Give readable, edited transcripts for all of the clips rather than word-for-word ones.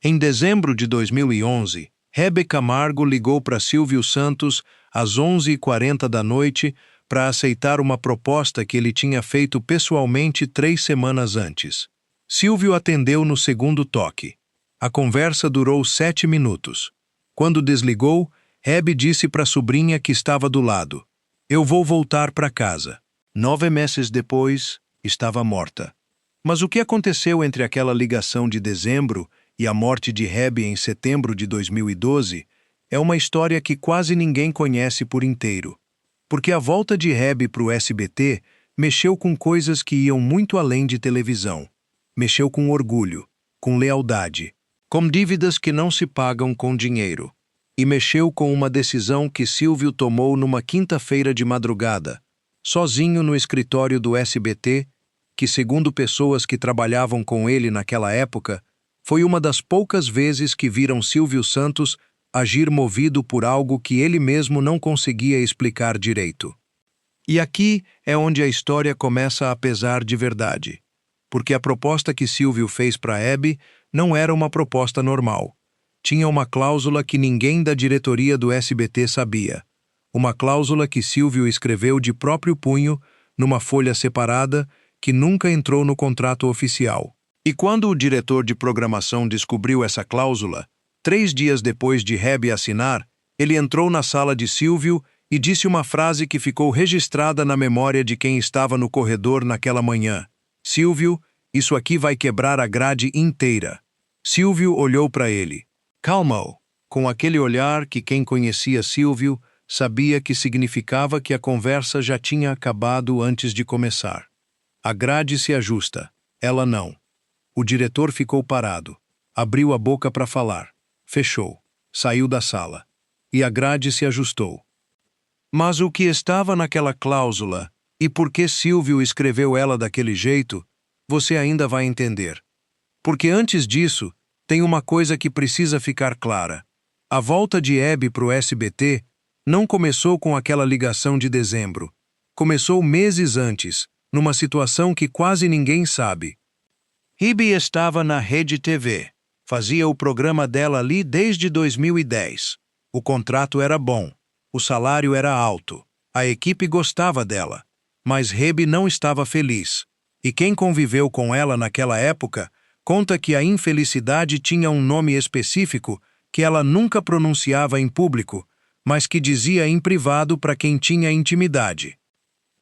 Em dezembro de 2011, Hebe Camargo ligou para Silvio Santos às 11h40 da noite para aceitar uma proposta que ele tinha feito pessoalmente 3 semanas antes. Silvio atendeu no segundo toque. A conversa durou 7 minutos. Quando desligou, Hebe disse para a sobrinha que estava do lado: "Eu vou voltar para casa." 9 meses depois, estava morta. Mas o que aconteceu entre aquela ligação de dezembro e a morte de Hebe em setembro de 2012 é uma história que quase ninguém conhece por inteiro. Porque a volta de Hebe para o SBT mexeu com coisas que iam muito além de televisão. Mexeu com orgulho, com lealdade, com dívidas que não se pagam com dinheiro. E mexeu com uma decisão que Silvio tomou numa quinta-feira de madrugada, sozinho no escritório do SBT, que, segundo pessoas que trabalhavam com ele naquela época, foi uma das poucas vezes que viram Silvio Santos agir movido por algo que ele mesmo não conseguia explicar direito. E aqui é onde a história começa a pesar de verdade, porque a proposta que Silvio fez para Hebe não era uma proposta normal. Tinha uma cláusula que ninguém da diretoria do SBT sabia. Uma cláusula que Silvio escreveu de próprio punho, numa folha separada, que nunca entrou no contrato oficial. E quando o diretor de programação descobriu essa cláusula, 3 dias depois de Hebe assinar, ele entrou na sala de Silvio e disse uma frase que ficou registrada na memória de quem estava no corredor naquela manhã: "Silvio, isso aqui vai quebrar a grade inteira." Silvio olhou para ele. Calma-o, com aquele olhar que quem conhecia Silvio sabia que significava que a conversa já tinha acabado antes de começar. A grade se ajusta, ela não. O diretor ficou parado, abriu a boca para falar, fechou, saiu da sala. E a grade se ajustou. Mas o que estava naquela cláusula, e por que Silvio escreveu ela daquele jeito, você ainda vai entender. Porque antes disso, tem uma coisa que precisa ficar clara. A volta de Hebe para o SBT não começou com aquela ligação de dezembro. Começou meses antes, numa situação que quase ninguém sabe. Hebe estava na Rede TV. Fazia o programa dela ali desde 2010. O contrato era bom. O salário era alto. A equipe gostava dela. Mas Hebe não estava feliz. E quem conviveu com ela naquela época conta que a infelicidade tinha um nome específico que ela nunca pronunciava em público, mas que dizia em privado para quem tinha intimidade.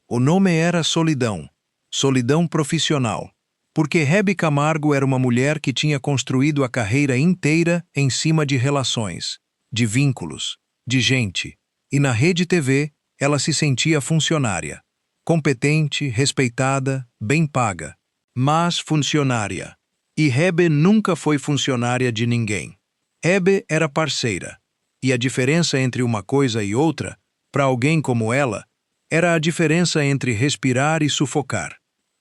O nome era solidão. Solidão profissional. Porque Hebe Camargo era uma mulher que tinha construído a carreira inteira em cima de relações, de vínculos, de gente. E na Rede TV, ela se sentia funcionária. Competente, respeitada, bem paga. Mas funcionária. E Hebe nunca foi funcionária de ninguém. Hebe era parceira. E a diferença entre uma coisa e outra, para alguém como ela, era a diferença entre respirar e sufocar.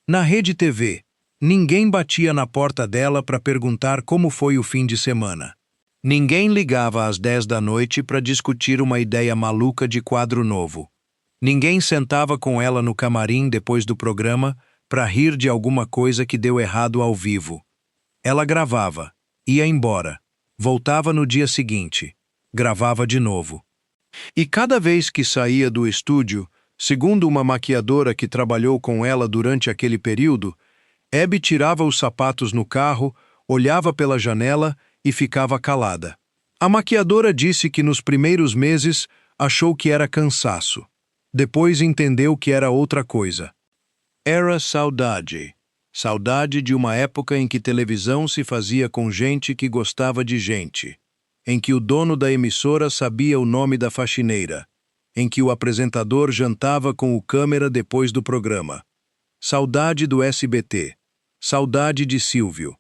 Na Rede TV, ninguém batia na porta dela para perguntar como foi o fim de semana. Ninguém ligava às 10 da noite para discutir uma ideia maluca de quadro novo. Ninguém sentava com ela no camarim depois do programa para rir de alguma coisa que deu errado ao vivo. Ela gravava, ia embora, voltava no dia seguinte, gravava de novo. E cada vez que saía do estúdio, segundo uma maquiadora que trabalhou com ela durante aquele período, Hebe tirava os sapatos no carro, olhava pela janela e ficava calada. A maquiadora disse que nos primeiros meses achou que era cansaço. Depois entendeu que era outra coisa. Era saudade. Saudade de uma época em que televisão se fazia com gente que gostava de gente. Em que o dono da emissora sabia o nome da faxineira. Em que o apresentador jantava com o câmera depois do programa. Saudade do SBT. Saudade de Silvio.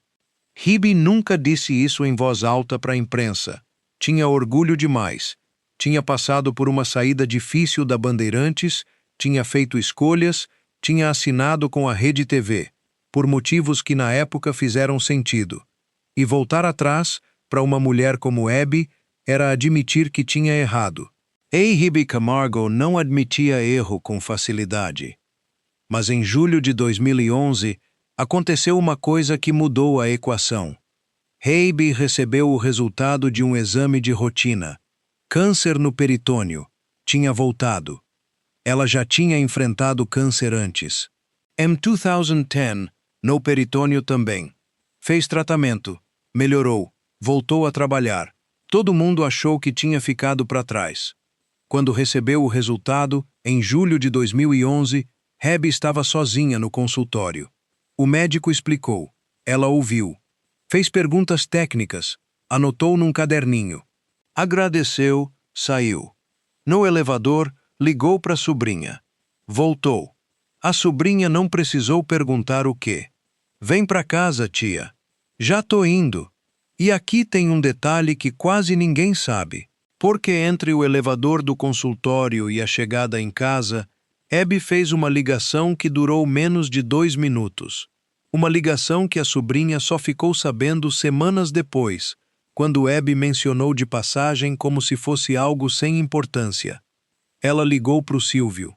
Hebe nunca disse isso em voz alta para a imprensa. Tinha orgulho demais. Tinha passado por uma saída difícil da Bandeirantes, tinha feito escolhas, tinha assinado com a Rede TV, por motivos que na época fizeram sentido. E voltar atrás, para uma mulher como Hebe, era admitir que tinha errado. Hebe Camargo não admitia erro com facilidade. Mas em julho de 2011, aconteceu uma coisa que mudou a equação. Hebe recebeu o resultado de um exame de rotina. Câncer no peritônio. Tinha voltado. Ela já tinha enfrentado câncer antes. Em 2010, no peritônio também. Fez tratamento. Melhorou. Voltou a trabalhar. Todo mundo achou que tinha ficado para trás. Quando recebeu o resultado, em julho de 2011, Hebe estava sozinha no consultório. O médico explicou. Ela ouviu. Fez perguntas técnicas. Anotou num caderninho. Agradeceu, saiu. No elevador, ligou para a sobrinha. Voltou. A sobrinha não precisou perguntar o quê. Vem para casa, tia. Já tô indo. E aqui tem um detalhe que quase ninguém sabe. Porque entre o elevador do consultório e a chegada em casa, Hebe fez uma ligação que durou menos de 2 minutos. Uma ligação que a sobrinha só ficou sabendo semanas depois, quando Hebe mencionou de passagem como se fosse algo sem importância. Ela ligou para o Silvio.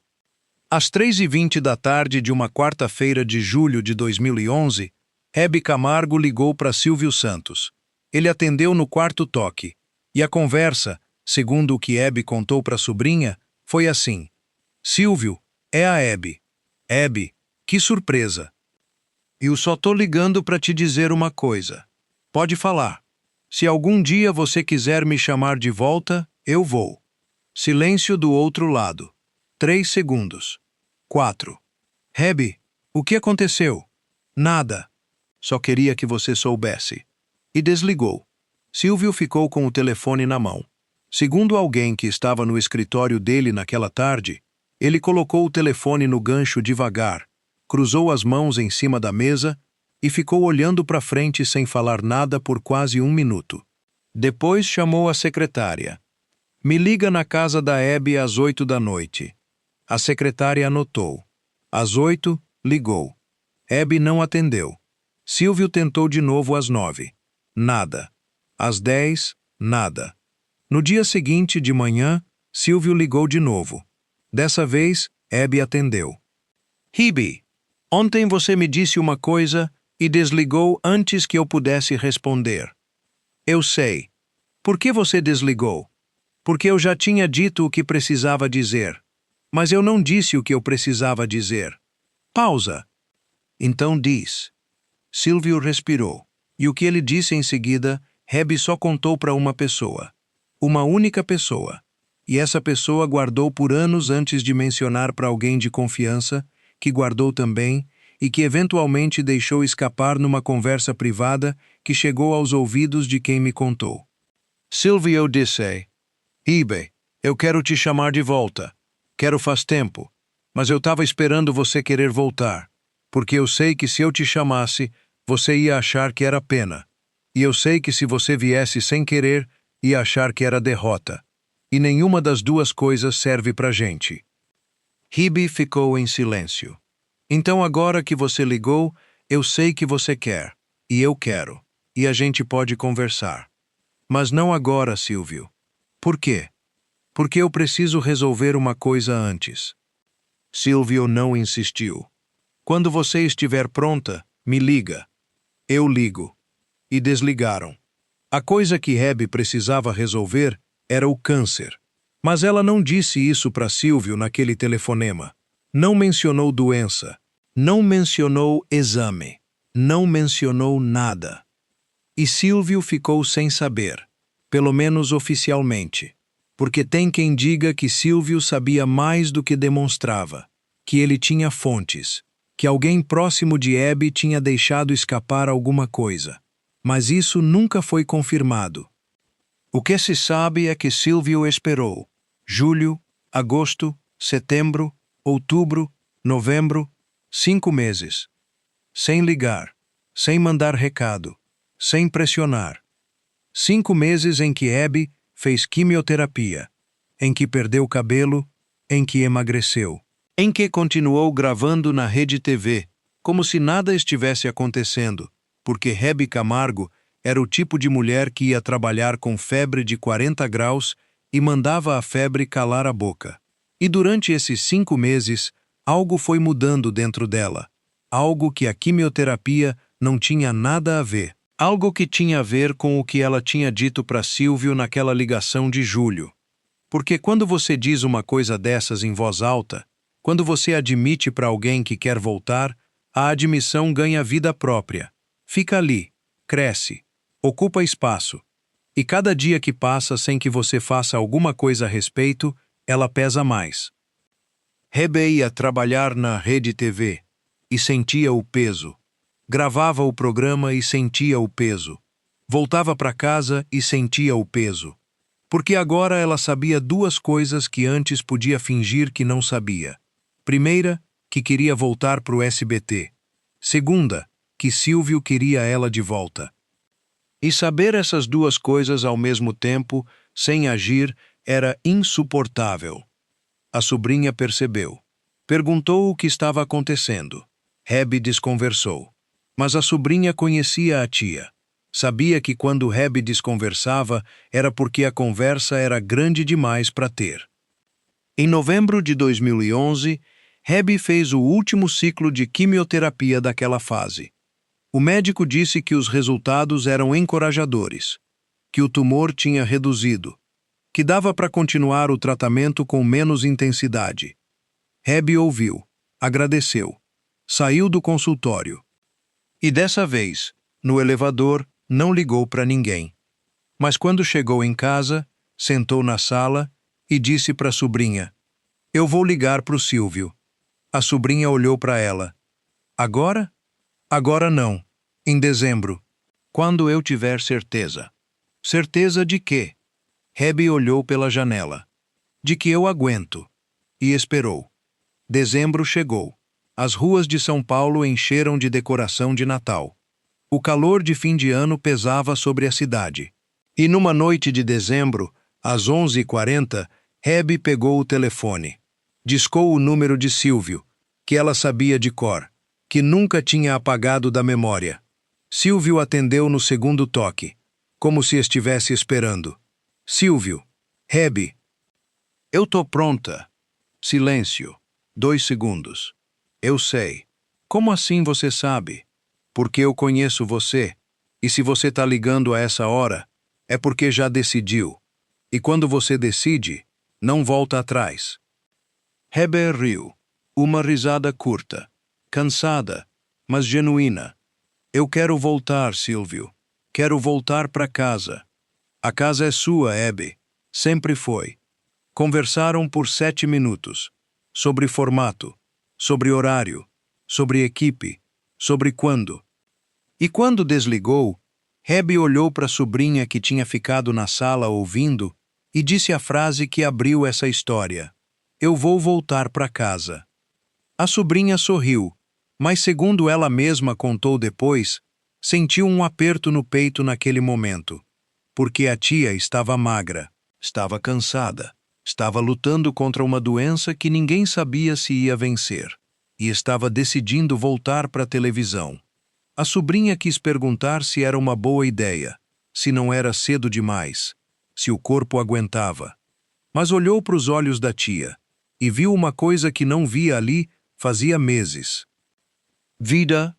Às 3h20 da tarde de uma quarta-feira de julho de 2011, Hebe Camargo ligou para Silvio Santos. Ele atendeu no quarto toque. E a conversa, segundo o que Hebe contou para a sobrinha, foi assim. Silvio, é a Hebe. Hebe, que surpresa. Eu só tô ligando para te dizer uma coisa. Pode falar. Se algum dia você quiser me chamar de volta, eu vou. Silêncio do outro lado. 3 segundos. 4. Hebe, o que aconteceu? Nada. Só queria que você soubesse. E desligou. Silvio ficou com o telefone na mão. Segundo alguém que estava no escritório dele naquela tarde, ele colocou o telefone no gancho devagar, cruzou as mãos em cima da mesa e ficou olhando para frente sem falar nada por quase 1 minuto. Depois chamou a secretária. Me liga na casa da Hebe às 8 da noite. A secretária anotou. Às 8, ligou. Hebe não atendeu. Silvio tentou de novo às 9. Nada. Às 10, nada. No dia seguinte, de manhã, Silvio ligou de novo. Dessa vez, Hebe atendeu. Hebe, ontem você me disse uma coisa e desligou antes que eu pudesse responder. Eu sei. Por que você desligou? Porque eu já tinha dito o que precisava dizer. Mas eu não disse o que eu precisava dizer. Pausa. Então diz. Silvio respirou. E o que ele disse em seguida, Hebe só contou para uma pessoa. Uma única pessoa. E essa pessoa guardou por anos antes de mencionar para alguém de confiança, que guardou também, e que eventualmente deixou escapar numa conversa privada que chegou aos ouvidos de quem me contou. Silvio disse, Hebe, eu quero te chamar de volta. Quero faz tempo, mas eu estava esperando você querer voltar, porque eu sei que se eu te chamasse, você ia achar que era pena. E eu sei que se você viesse sem querer, ia achar que era derrota. E nenhuma das duas coisas serve pra gente. Hebe ficou em silêncio. Então agora que você ligou, eu sei que você quer, e eu quero, e a gente pode conversar. Mas não agora, Silvio. Por quê? Porque eu preciso resolver uma coisa antes. Silvio não insistiu. Quando você estiver pronta, me liga. Eu ligo. E desligaram. A coisa que Hebe precisava resolver era o câncer. Mas ela não disse isso para Silvio naquele telefonema. Não mencionou doença. Não mencionou exame. Não mencionou nada. E Silvio ficou sem saber, pelo menos oficialmente. Porque tem quem diga que Silvio sabia mais do que demonstrava, que ele tinha fontes, que alguém próximo de Hebe tinha deixado escapar alguma coisa. Mas isso nunca foi confirmado. O que se sabe é que Silvio esperou. Julho, agosto, setembro, outubro, novembro, 5 meses. Sem ligar, sem mandar recado, sem pressionar. 5 meses em que Hebe fez quimioterapia, em que perdeu cabelo, em que emagreceu, em que continuou gravando na Rede TV, como se nada estivesse acontecendo, porque Hebe Camargo era o tipo de mulher que ia trabalhar com febre de 40 graus e mandava a febre calar a boca. E durante esses 5 meses, algo foi mudando dentro dela, algo que a quimioterapia não tinha nada a ver. Algo que tinha a ver com o que ela tinha dito para Silvio naquela ligação de julho. Porque quando você diz uma coisa dessas em voz alta, quando você admite para alguém que quer voltar, a admissão ganha vida própria. Fica ali, cresce, ocupa espaço. E cada dia que passa sem que você faça alguma coisa a respeito, ela pesa mais. Hebe ia trabalhar na Rede TV e sentia o peso. Gravava o programa e sentia o peso. Voltava para casa e sentia o peso. Porque agora ela sabia duas coisas que antes podia fingir que não sabia. Primeira, que queria voltar para o SBT. Segunda, que Silvio queria ela de volta. E saber essas duas coisas ao mesmo tempo, sem agir, era insuportável. A sobrinha percebeu. Perguntou o que estava acontecendo. Hebe desconversou. Mas a sobrinha conhecia a tia. Sabia que quando Hebe desconversava era porque a conversa era grande demais para ter. Em novembro de 2011, Hebe fez o último ciclo de quimioterapia daquela fase. O médico disse que os resultados eram encorajadores, que o tumor tinha reduzido, que dava para continuar o tratamento com menos intensidade. Hebe ouviu, agradeceu, saiu do consultório. E dessa vez, no elevador, não ligou para ninguém. Mas quando chegou em casa, sentou na sala e disse para a sobrinha: "Eu vou ligar para o Silvio." A sobrinha olhou para ela. "Agora?" "Agora não. Em dezembro. Quando eu tiver certeza." "Certeza de quê?" Hebe olhou pela janela. "De que eu aguento." E esperou. Dezembro chegou. As ruas de São Paulo encheram de decoração de Natal. O calor de fim de ano pesava sobre a cidade. E numa noite de dezembro, às 11h40, Hebe pegou o telefone. Discou o número de Silvio, que ela sabia de cor, que nunca tinha apagado da memória. Silvio atendeu no segundo toque, como se estivesse esperando. "Silvio. Hebe." "Eu tô pronta." Silêncio. 2 segundos. "Eu sei." "Como assim você sabe?" "Porque eu conheço você. E se você tá ligando a essa hora, é porque já decidiu. E quando você decide, não volta atrás." Hebe riu. Uma risada curta. Cansada, mas genuína. "Eu quero voltar, Silvio. Quero voltar para casa." "A casa é sua, Hebe. Sempre foi." Conversaram por 7 minutos. Sobre formato, sobre horário, sobre equipe, sobre quando. E quando desligou, Hebe olhou para a sobrinha que tinha ficado na sala ouvindo e disse a frase que abriu essa história: "Eu vou voltar para casa." A sobrinha sorriu, mas segundo ela mesma contou depois, sentiu um aperto no peito naquele momento, porque a tia estava magra, estava cansada, estava lutando contra uma doença que ninguém sabia se ia vencer, e estava decidindo voltar para a televisão. A sobrinha quis perguntar se era uma boa ideia, se não era cedo demais, se o corpo aguentava. Mas olhou para os olhos da tia e viu uma coisa que não via ali fazia meses. "Vida?"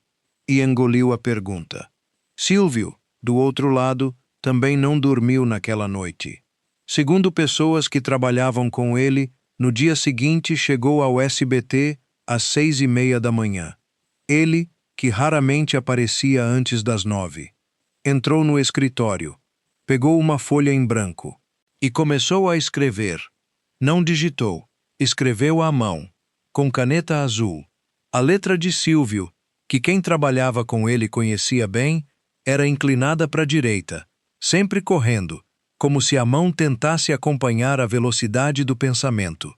E engoliu a pergunta. Silvio, do outro lado, também não dormiu naquela noite. Segundo pessoas que trabalhavam com ele, no dia seguinte chegou ao SBT às 6h30 da manhã. Ele, que raramente aparecia antes das 9. Entrou no escritório, pegou uma folha em branco e começou a escrever. Não digitou, escreveu à mão, com caneta azul. A letra de Silvio, que quem trabalhava com ele conhecia bem, era inclinada para a direita, sempre correndo, como se a mão tentasse acompanhar a velocidade do pensamento.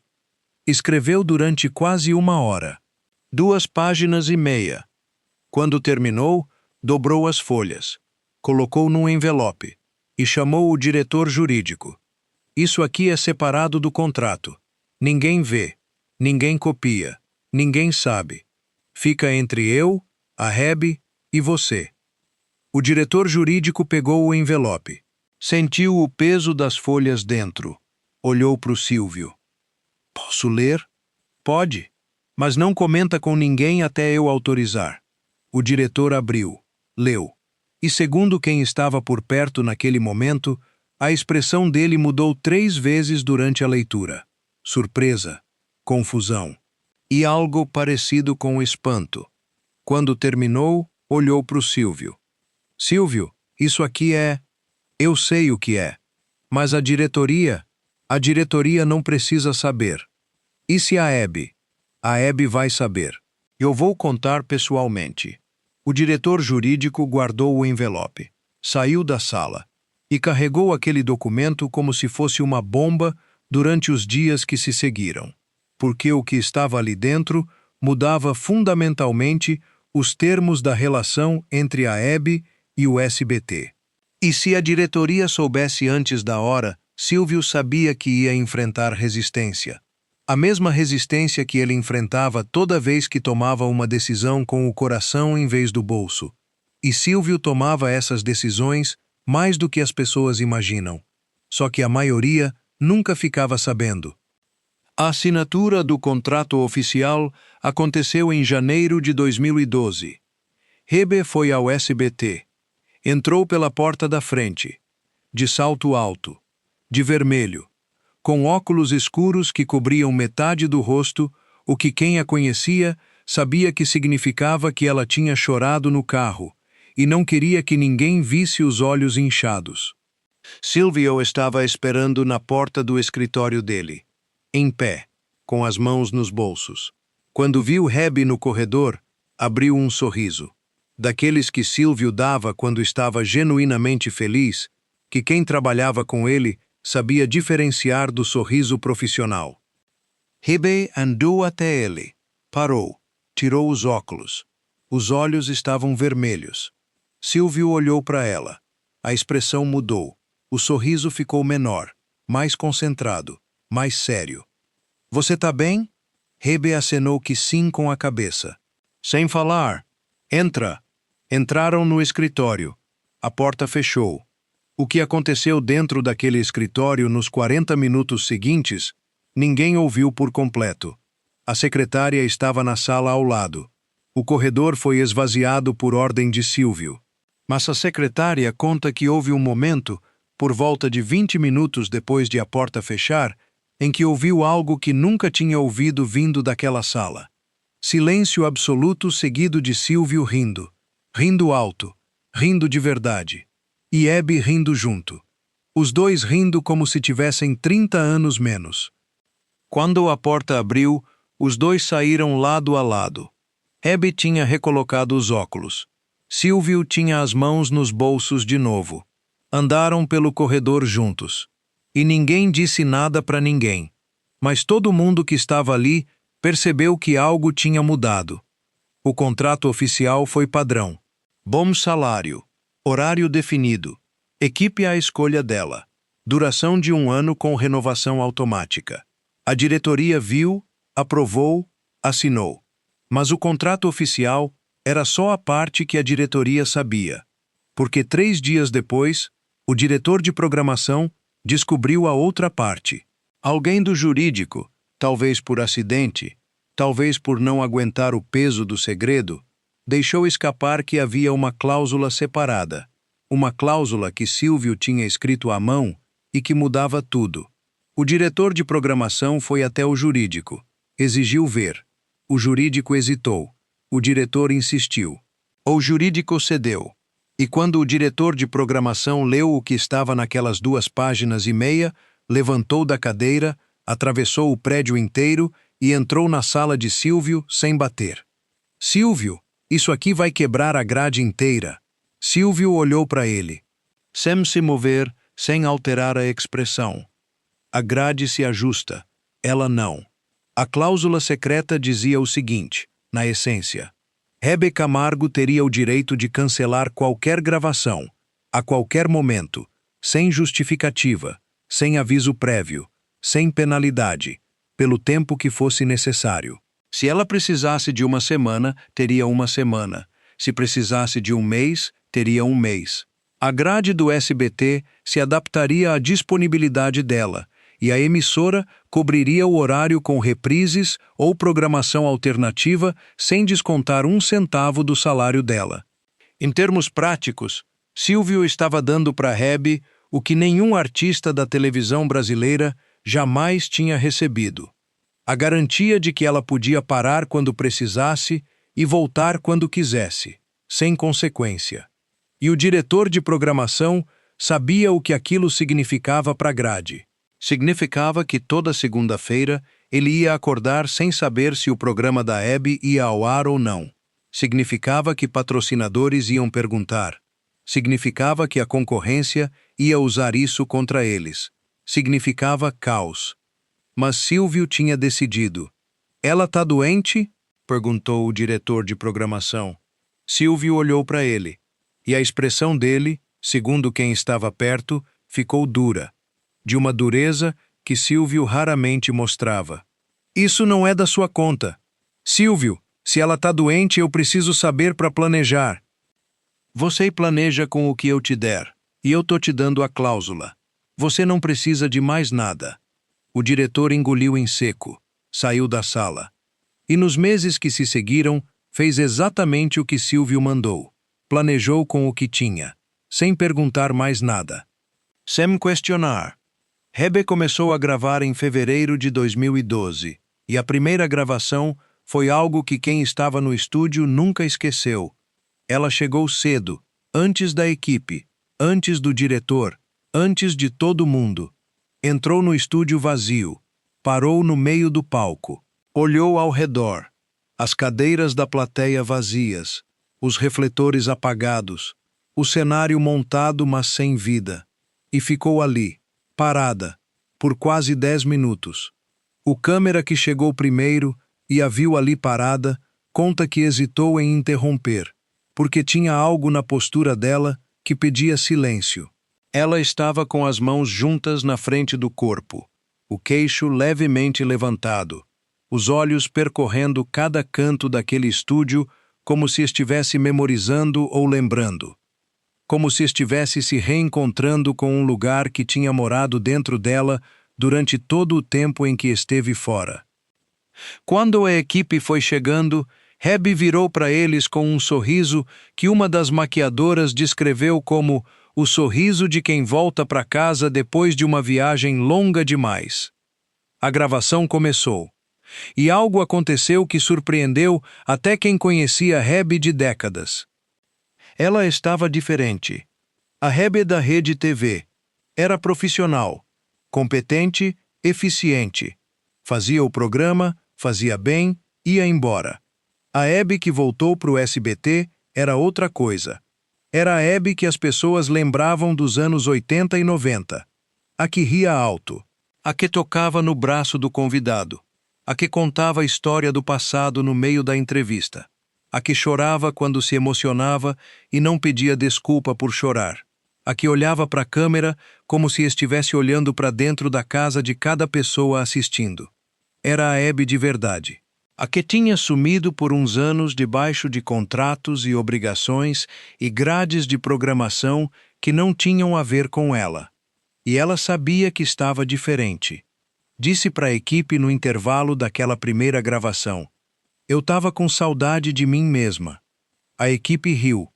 Escreveu durante quase 1 hora. 2,5 páginas. Quando terminou, dobrou as folhas, colocou num envelope e chamou o diretor jurídico. "Isso aqui é separado do contrato. Ninguém vê, ninguém copia, ninguém sabe. Fica entre eu, a Hebe e você." O diretor jurídico pegou o envelope. Sentiu o peso das folhas dentro. Olhou para o Silvio. "Posso ler?" "Pode, mas não comenta com ninguém até eu autorizar." O diretor abriu, leu. E segundo quem estava por perto naquele momento, a expressão dele mudou 3 vezes durante a leitura. Surpresa, confusão e algo parecido com espanto. Quando terminou, olhou para o Silvio. Silvio, isso aqui é... Eu sei o que é. Mas a diretoria não precisa saber. E se a Hebe? A Hebe vai saber. Eu vou contar pessoalmente. O diretor jurídico guardou o envelope, saiu da sala e carregou aquele documento como se fosse uma bomba durante os dias que se seguiram, porque o que estava ali dentro mudava fundamentalmente os termos da relação entre a Hebe e o SBT. E se a diretoria soubesse antes da hora, Silvio sabia que ia enfrentar resistência. A mesma resistência que ele enfrentava toda vez que tomava uma decisão com o coração em vez do bolso. E Silvio tomava essas decisões mais do que as pessoas imaginam. Só que a maioria nunca ficava sabendo. A assinatura do contrato oficial aconteceu em janeiro de 2012. Hebe foi ao SBT. Entrou pela porta da frente, de salto alto, de vermelho, com óculos escuros que cobriam metade do rosto, o que quem a conhecia sabia que significava que ela tinha chorado no carro e não queria que ninguém visse os olhos inchados. Silvio estava esperando na porta do escritório dele, em pé, com as mãos nos bolsos. Quando viu Hebe no corredor, abriu um sorriso. Daqueles que Silvio dava quando estava genuinamente feliz, que quem trabalhava com ele sabia diferenciar do sorriso profissional. Hebe andou até ele, parou, tirou os óculos. Os olhos estavam vermelhos. Silvio olhou para ela. A expressão mudou. O sorriso ficou menor, mais concentrado, mais sério. Você tá bem? Hebe acenou que sim com a cabeça. Sem falar. Entra. Entraram no escritório. A porta fechou. O que aconteceu dentro daquele escritório nos 40 minutos seguintes, ninguém ouviu por completo. A secretária estava na sala ao lado. O corredor foi esvaziado por ordem de Silvio. Mas a secretária conta que houve um momento, por volta de 20 minutos depois de a porta fechar, em que ouviu algo que nunca tinha ouvido vindo daquela sala. Silêncio absoluto seguido de Silvio rindo. Rindo alto. Rindo de verdade. E Hebe rindo junto. Os dois rindo como se tivessem 30 anos menos. Quando a porta abriu, os dois saíram lado a lado. Hebe tinha recolocado os óculos. Silvio tinha as mãos nos bolsos de novo. Andaram pelo corredor juntos. E ninguém disse nada para ninguém. Mas todo mundo que estava ali percebeu que algo tinha mudado. O contrato oficial foi padrão. Bom salário. Horário definido. Equipe à escolha dela. Duração de 1 ano com renovação automática. A diretoria viu, aprovou, assinou. Mas o contrato oficial era só a parte que a diretoria sabia. Porque 3 dias depois, o diretor de programação descobriu a outra parte. Alguém do jurídico, talvez por acidente, talvez por não aguentar o peso do segredo, deixou escapar que havia uma cláusula separada. Uma cláusula que Silvio tinha escrito à mão e que mudava tudo. O diretor de programação foi até o jurídico. Exigiu ver. O jurídico hesitou. O diretor insistiu. O jurídico cedeu. E quando o diretor de programação leu o que estava naquelas 2 páginas e meia, levantou da cadeira, atravessou o prédio inteiro e entrou na sala de Silvio sem bater. Silvio, isso aqui vai quebrar a grade inteira. Silvio olhou para ele. Sem se mover, sem alterar a expressão. A grade se ajusta. Ela não. A cláusula secreta dizia o seguinte, na essência. Hebe Camargo teria o direito de cancelar qualquer gravação, a qualquer momento, sem justificativa, sem aviso prévio, sem penalidade, pelo tempo que fosse necessário. Se ela precisasse de 1 semana, teria 1 semana. Se precisasse de 1 mês, teria 1 mês. A grade do SBT se adaptaria à disponibilidade dela, e a emissora cobriria o horário com reprises ou programação alternativa sem descontar 1 centavo do salário dela. Em termos práticos, Silvio estava dando para Hebe o que nenhum artista da televisão brasileira jamais tinha recebido: a garantia de que ela podia parar quando precisasse e voltar quando quisesse, sem consequência. E o diretor de programação sabia o que aquilo significava para a grade. Significava que toda segunda-feira ele ia acordar sem saber se o programa da Hebe ia ao ar ou não. Significava que patrocinadores iam perguntar. Significava que a concorrência ia usar isso contra eles. Significava caos. Mas Silvio tinha decidido. "Ela tá doente?" perguntou o diretor de programação. Silvio olhou para ele, e a expressão dele, segundo quem estava perto, ficou dura, de uma dureza que Silvio raramente mostrava. "Isso não é da sua conta. Silvio, se ela tá doente, eu preciso saber para planejar." "Você planeja com o que eu te der, e eu tô te dando a cláusula. Você não precisa de mais nada." O diretor engoliu em seco, saiu da sala. E nos meses que se seguiram, fez exatamente o que Silvio mandou. Planejou com o que tinha, sem perguntar mais nada. Sem questionar. Hebe começou a gravar em fevereiro de 2012, e a primeira gravação foi algo que quem estava no estúdio nunca esqueceu. Ela chegou cedo, antes da equipe, antes do diretor, antes de todo mundo. Entrou no estúdio vazio, parou no meio do palco, olhou ao redor, as cadeiras da plateia vazias, os refletores apagados, o cenário montado mas sem vida, e ficou ali, parada, por quase 10 minutos. O câmera que chegou primeiro e a viu ali parada, conta que hesitou em interromper, porque tinha algo na postura dela que pedia silêncio. Ela estava com as mãos juntas na frente do corpo, o queixo levemente levantado, os olhos percorrendo cada canto daquele estúdio como se estivesse memorizando ou lembrando, como se estivesse se reencontrando com um lugar que tinha morado dentro dela durante todo o tempo em que esteve fora. Quando a equipe foi chegando, Hebe virou para eles com um sorriso que uma das maquiadoras descreveu como o sorriso de quem volta para casa depois de uma viagem longa demais. A gravação começou, e algo aconteceu que surpreendeu até quem conhecia Hebe de décadas. Ela estava diferente. A Hebe da Rede TV era profissional, competente, eficiente. Fazia o programa, fazia bem, ia embora. A Hebe que voltou para o SBT era outra coisa. Era a Hebe que as pessoas lembravam dos anos 80 e 90. A que ria alto. A que tocava no braço do convidado. A que contava a história do passado no meio da entrevista. A que chorava quando se emocionava e não pedia desculpa por chorar. A que olhava para a câmera como se estivesse olhando para dentro da casa de cada pessoa assistindo. Era a Hebe de verdade. A que tinha sumido por uns anos debaixo de contratos e obrigações e grades de programação que não tinham a ver com ela. E ela sabia que estava diferente. Disse para a equipe no intervalo daquela primeira gravação: "Eu estava com saudade de mim mesma." A equipe riu,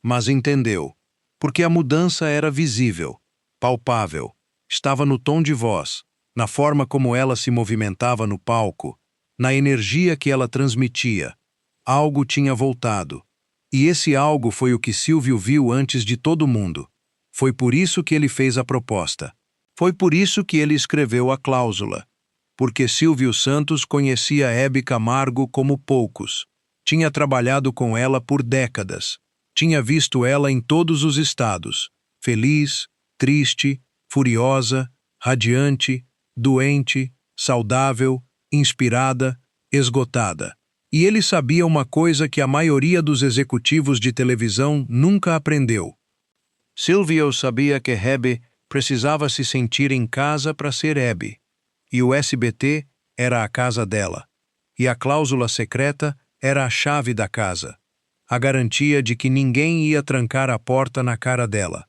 mas entendeu, porque a mudança era visível, palpável, estava no tom de voz, na forma como ela se movimentava no palco, na energia que ela transmitia. Algo tinha voltado. E esse algo foi o que Silvio viu antes de todo mundo. Foi por isso que ele fez a proposta. Foi por isso que ele escreveu a cláusula. Porque Silvio Santos conhecia Hebe Camargo como poucos. Tinha trabalhado com ela por décadas. Tinha visto ela em todos os estados. Feliz, triste, furiosa, radiante, doente, saudável, inspirada, esgotada. E ele sabia uma coisa que a maioria dos executivos de televisão nunca aprendeu. Silvio sabia que Hebe precisava se sentir em casa para ser Hebe. E o SBT era a casa dela. E a cláusula secreta era a chave da casa. A garantia de que ninguém ia trancar a porta na cara dela.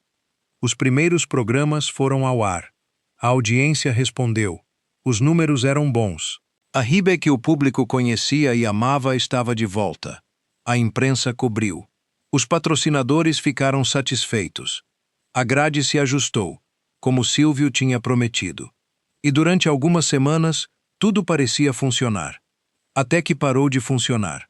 Os primeiros programas foram ao ar. A audiência respondeu. Os números eram bons. A Hebe que o público conhecia e amava estava de volta. A imprensa cobriu. Os patrocinadores ficaram satisfeitos. A grade se ajustou, como Silvio tinha prometido. E durante algumas semanas, tudo parecia funcionar. Até que parou de funcionar.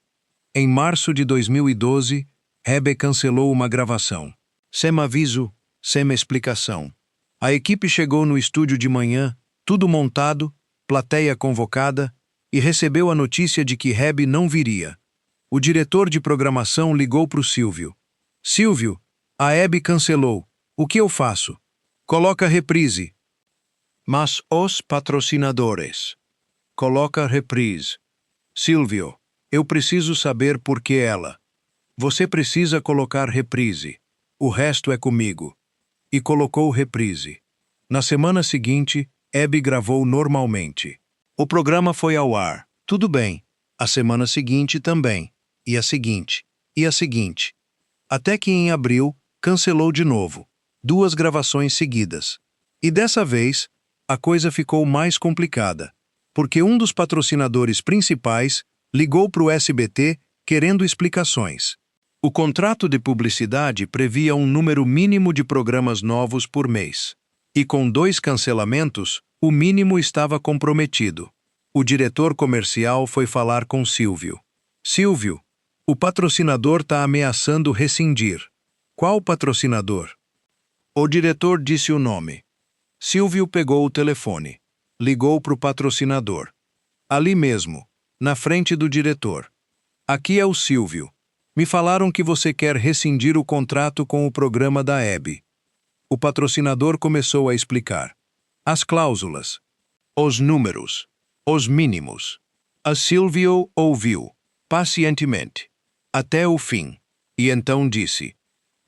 Em março de 2012, Hebe cancelou uma gravação. Sem aviso, sem explicação. A equipe chegou no estúdio de manhã, tudo montado, plateia convocada, e recebeu a notícia de que Hebe não viria. O diretor de programação ligou para o Silvio. Silvio, a Hebe cancelou. O que eu faço? Coloca reprise. Mas os patrocinadores. Coloca reprise. Silvio, eu preciso saber por que ela. Você precisa colocar reprise. O resto é comigo. E colocou reprise. Na semana seguinte, Hebe gravou normalmente. O programa foi ao ar. Tudo bem. A semana seguinte também. E a seguinte. E a seguinte. Até que em abril, cancelou de novo. 2 gravações seguidas. E dessa vez, a coisa ficou mais complicada, porque um dos patrocinadores principais ligou para o SBT querendo explicações. O contrato de publicidade previa um número mínimo de programas novos por mês. E com 2 cancelamentos, o mínimo estava comprometido. O diretor comercial foi falar com Silvio. Silvio, o patrocinador está ameaçando rescindir. Qual patrocinador? O diretor disse o nome. Silvio pegou o telefone. Ligou para o patrocinador. Ali mesmo, na frente do diretor. Aqui é o Silvio. Me falaram que você quer rescindir o contrato com o programa da Hebe. O patrocinador começou a explicar. As cláusulas. Os números. Os mínimos. A Silvio ouviu, pacientemente, até o fim, e então disse: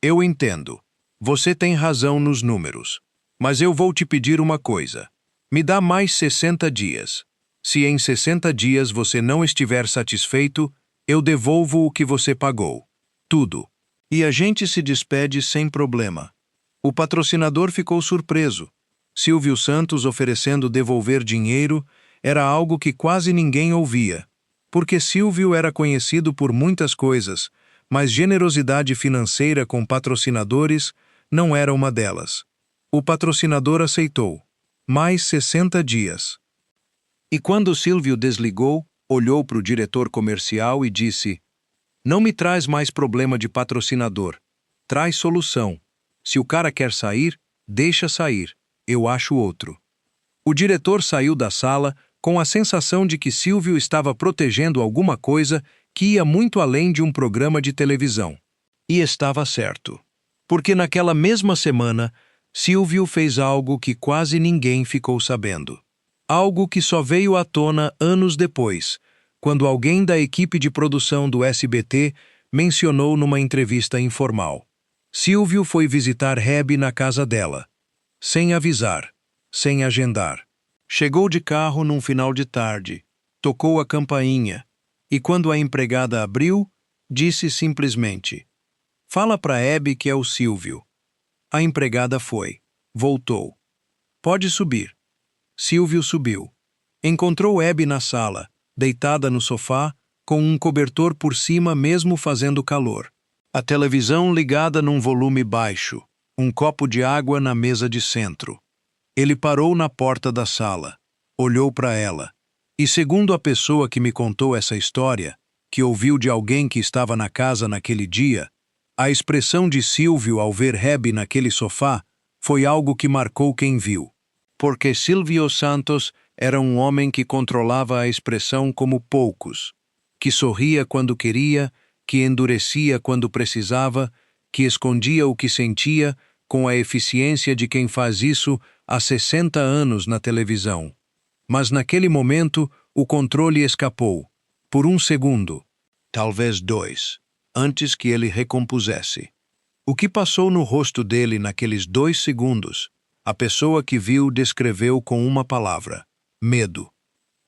Eu entendo. Você tem razão nos números. Mas eu vou te pedir uma coisa. Me dá mais 60 dias. Se em 60 dias você não estiver satisfeito, eu devolvo o que você pagou. Tudo. E a gente se despede sem problema. O patrocinador ficou surpreso. Silvio Santos oferecendo devolver dinheiro era algo que quase ninguém ouvia. Porque Silvio era conhecido por muitas coisas, mas generosidade financeira com patrocinadores não era uma delas. O patrocinador aceitou. Mais 60 dias. E quando Silvio desligou, olhou para o diretor comercial e disse: Não me traz mais problema de patrocinador. Traz solução. Se o cara quer sair, deixa sair. Eu acho outro. O diretor saiu da sala com a sensação de que Silvio estava protegendo alguma coisa que ia muito além de um programa de televisão. E estava certo. Porque naquela mesma semana, Silvio fez algo que quase ninguém ficou sabendo. Algo que só veio à tona anos depois, quando alguém da equipe de produção do SBT mencionou numa entrevista informal. Silvio foi visitar Hebe na casa dela. Sem avisar, sem agendar. Chegou de carro num final de tarde, tocou a campainha, e quando a empregada abriu, disse simplesmente: Fala pra Hebe que é o Silvio. A empregada foi. Voltou. Pode subir. Silvio subiu. Encontrou Hebe na sala, deitada no sofá, com um cobertor por cima mesmo fazendo calor. A televisão ligada num volume baixo, um copo de água na mesa de centro. Ele parou na porta da sala, olhou para ela, e segundo a pessoa que me contou essa história, que ouviu de alguém que estava na casa naquele dia, a expressão de Silvio ao ver Hebe naquele sofá foi algo que marcou quem viu. Porque Silvio Santos era um homem que controlava a expressão como poucos, que sorria quando queria, que endurecia quando precisava, que escondia o que sentia com a eficiência de quem faz isso há 60 anos na televisão. Mas naquele momento o controle escapou, por um segundo, talvez 2, antes que ele recompusesse. O que passou no rosto dele naqueles 2 segundos, a pessoa que viu descreveu com uma palavra: medo.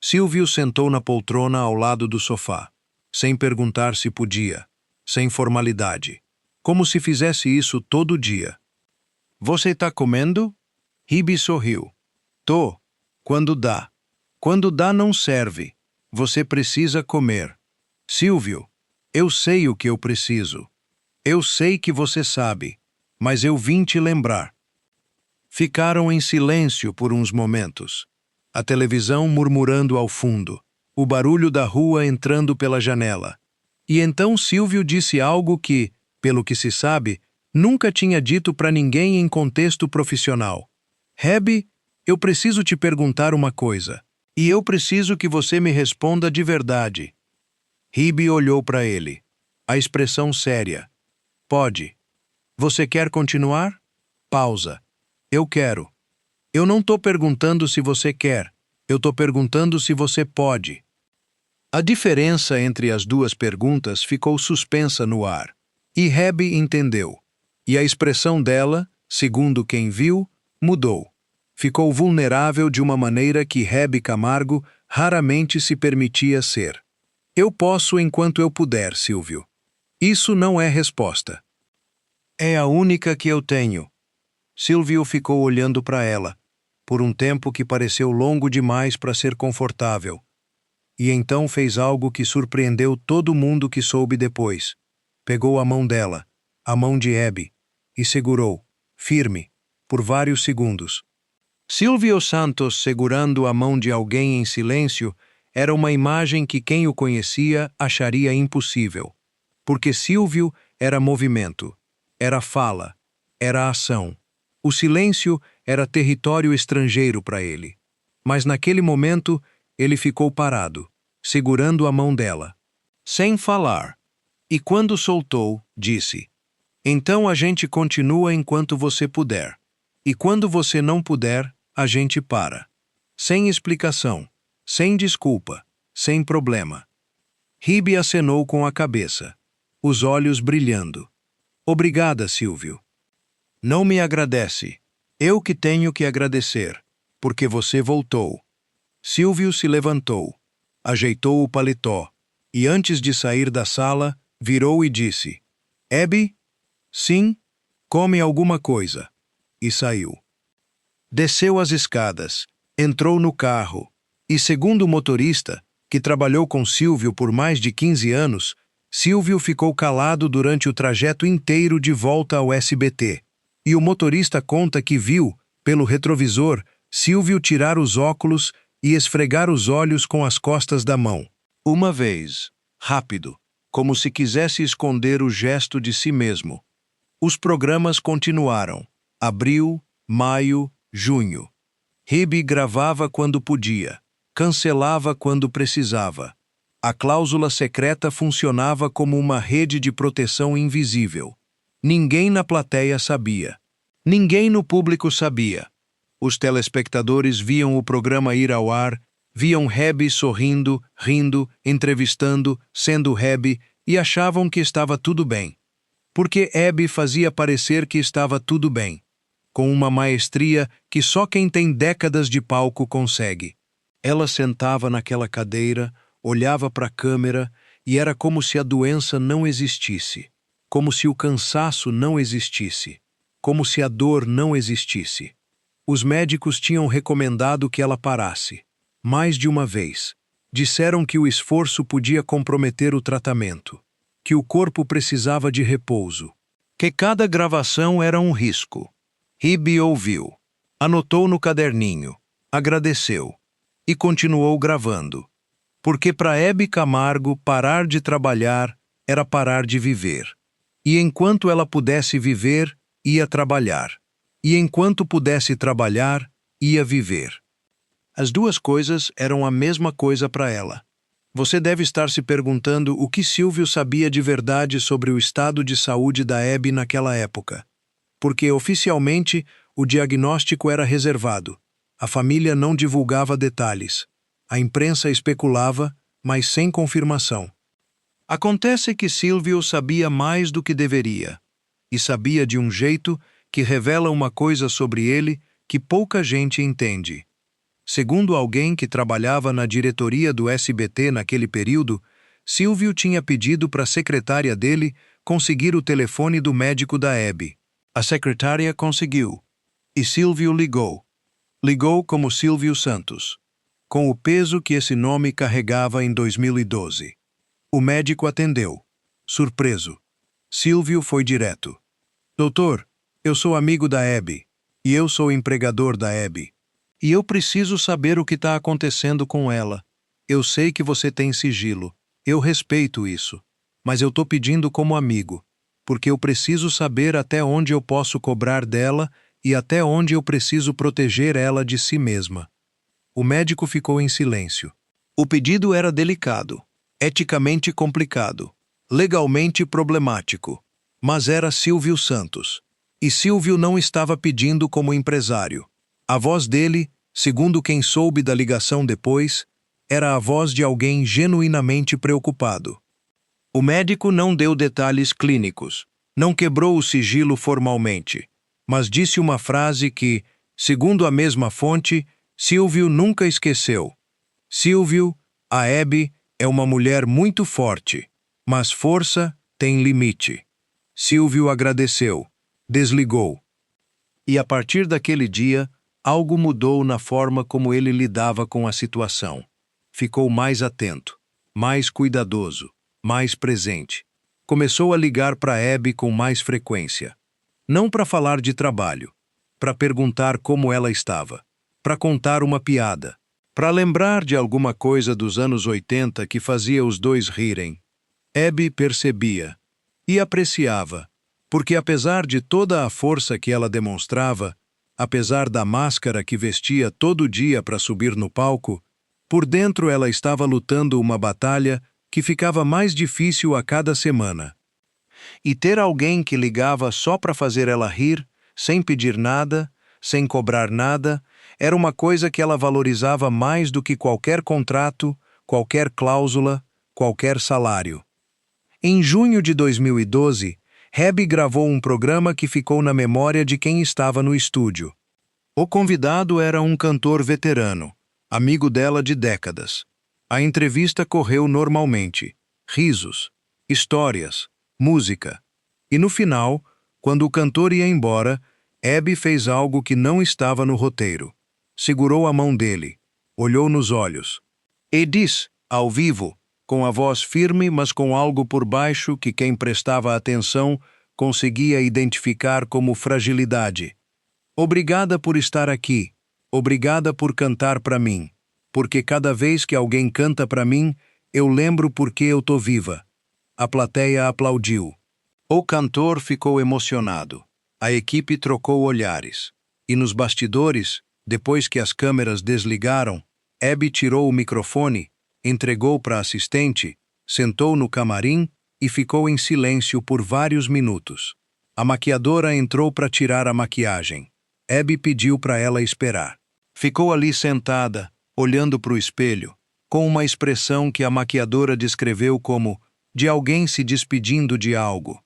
Silvio sentou na poltrona ao lado do sofá, sem perguntar se podia, sem formalidade, como se fizesse isso todo dia. Você tá comendo? Hebe sorriu. Tô. Quando dá. Quando dá não serve. Você precisa comer. Silvio, eu sei o que eu preciso. Eu sei que você sabe, mas eu vim te lembrar. Ficaram em silêncio por uns momentos. A televisão murmurando ao fundo, o barulho da rua entrando pela janela. E então Silvio disse algo que, pelo que se sabe, nunca tinha dito para ninguém em contexto profissional. Hebe, eu preciso te perguntar uma coisa. E eu preciso que você me responda de verdade. Hebe olhou para ele. A expressão séria. Pode. Você quer continuar? Pausa. Eu quero. Eu não estou perguntando se você quer. Eu estou perguntando se você pode. A diferença entre as duas perguntas ficou suspensa no ar. E Hebe entendeu. E a expressão dela, segundo quem viu, mudou. Ficou vulnerável de uma maneira que Hebe Camargo raramente se permitia ser. Eu posso enquanto eu puder, Silvio. Isso não é resposta. É a única que eu tenho. Silvio ficou olhando para ela, por um tempo que pareceu longo demais para ser confortável. E então fez algo que surpreendeu todo mundo que soube depois. Pegou a mão dela, a mão de Hebe, e segurou, firme, por vários segundos. Silvio Santos segurando a mão de alguém em silêncio era uma imagem que quem o conhecia acharia impossível. Porque Silvio era movimento, era fala, era ação. O silêncio era território estrangeiro para ele. Mas naquele momento, ele ficou parado, segurando a mão dela, sem falar. E quando soltou, disse: então a gente continua enquanto você puder. E quando você não puder, a gente para. Sem explicação, sem desculpa, sem problema. Hebe acenou com a cabeça, os olhos brilhando. Obrigada, Silvio. Não me agradece. Eu que tenho que agradecer, porque você voltou. Silvio se levantou, ajeitou o paletó, e antes de sair da sala, virou e disse: Hebe? Sim? Come alguma coisa. E saiu. Desceu as escadas, entrou no carro, e segundo o motorista, que trabalhou com Silvio por mais de 15 anos, Silvio ficou calado durante o trajeto inteiro de volta ao SBT. E o motorista conta que viu, pelo retrovisor, Silvio tirar os óculos e esfregar os olhos com as costas da mão. Uma vez, rápido, como se quisesse esconder o gesto de si mesmo. Os programas continuaram. Abril, maio, junho. Hebe gravava quando podia, cancelava quando precisava. A cláusula secreta funcionava como uma rede de proteção invisível. Ninguém na plateia sabia. Ninguém no público sabia. Os telespectadores viam o programa ir ao ar, viam Hebe sorrindo, rindo, entrevistando, sendo Hebe, e achavam que estava tudo bem. Porque Hebe fazia parecer que estava tudo bem, com uma maestria que só quem tem décadas de palco consegue. Ela sentava naquela cadeira, olhava para a câmera e era como se a doença não existisse, como se o cansaço não existisse, como se a dor não existisse. Os médicos tinham recomendado que ela parasse, mais de uma vez. Disseram que o esforço podia comprometer o tratamento, que o corpo precisava de repouso, que cada gravação era um risco. Hebe ouviu, anotou no caderninho, agradeceu e continuou gravando. Porque para Hebe Camargo parar de trabalhar era parar de viver. E enquanto ela pudesse viver, ia trabalhar. E enquanto pudesse trabalhar, ia viver. As duas coisas eram a mesma coisa para ela. Você deve estar se perguntando o que Silvio sabia de verdade sobre o estado de saúde da Hebe naquela época. Porque, oficialmente, o diagnóstico era reservado. A família não divulgava detalhes. A imprensa especulava, mas sem confirmação. Acontece que Silvio sabia mais do que deveria. E sabia de um jeito que revela uma coisa sobre ele que pouca gente entende. Segundo alguém que trabalhava na diretoria do SBT naquele período, Silvio tinha pedido para a secretária dele conseguir o telefone do médico da Hebe. A secretária conseguiu. E Silvio ligou. Ligou como Silvio Santos, com o peso que esse nome carregava em 2012. O médico atendeu, surpreso. Silvio foi direto. Doutor, eu sou amigo da Abby. E eu sou empregador da Abby. E eu preciso saber o que está acontecendo com ela. Eu sei que você tem sigilo. Eu respeito isso. Mas eu estou pedindo como amigo. Porque eu preciso saber até onde eu posso cobrar dela e até onde eu preciso proteger ela de si mesma. O médico ficou em silêncio. O pedido era delicado, eticamente complicado, legalmente problemático. Mas era Silvio Santos. E Silvio não estava pedindo como empresário. A voz dele, segundo quem soube da ligação depois, era a voz de alguém genuinamente preocupado. O médico não deu detalhes clínicos, não quebrou o sigilo formalmente, mas disse uma frase que, segundo a mesma fonte, Silvio nunca esqueceu. Silvio, a Abby é uma mulher muito forte, mas força tem limite. Silvio agradeceu, desligou. E a partir daquele dia, algo mudou na forma como ele lidava com a situação. Ficou mais atento, mais cuidadoso, mais presente. Começou a ligar para Abby com mais frequência. Não para falar de trabalho, para perguntar como ela estava, para contar uma piada, para lembrar de alguma coisa dos anos 80 que fazia os dois rirem. Abby percebia e apreciava, porque apesar de toda a força que ela demonstrava, apesar da máscara que vestia todo dia para subir no palco, por dentro ela estava lutando uma batalha que ficava mais difícil a cada semana. E ter alguém que ligava só para fazer ela rir, sem pedir nada, sem cobrar nada, era uma coisa que ela valorizava mais do que qualquer contrato, qualquer cláusula, qualquer salário. Em junho de 2012, Abby gravou um programa que ficou na memória de quem estava no estúdio. O convidado era um cantor veterano, amigo dela de décadas. A entrevista correu normalmente. Risos, histórias, música. E no final, quando o cantor ia embora, Abby fez algo que não estava no roteiro. Segurou a mão dele, olhou nos olhos. E disse, ao vivo, com a voz firme, mas com algo por baixo que quem prestava atenção conseguia identificar como fragilidade. Obrigada por estar aqui. Obrigada por cantar para mim. Porque cada vez que alguém canta para mim, eu lembro porque eu tô viva. A plateia aplaudiu. O cantor ficou emocionado. A equipe trocou olhares. E nos bastidores, depois que as câmeras desligaram, Abby tirou o microfone, entregou para a assistente, sentou no camarim e ficou em silêncio por vários minutos. A maquiadora entrou para tirar a maquiagem. Abby pediu para ela esperar. Ficou ali sentada, olhando para o espelho, com uma expressão que a maquiadora descreveu como de alguém se despedindo de algo.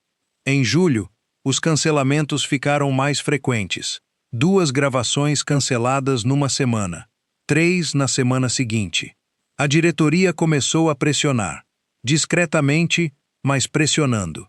Em julho, os cancelamentos ficaram mais frequentes. 2 gravações canceladas numa semana, 3 na semana seguinte. A diretoria começou a pressionar, discretamente, mas pressionando.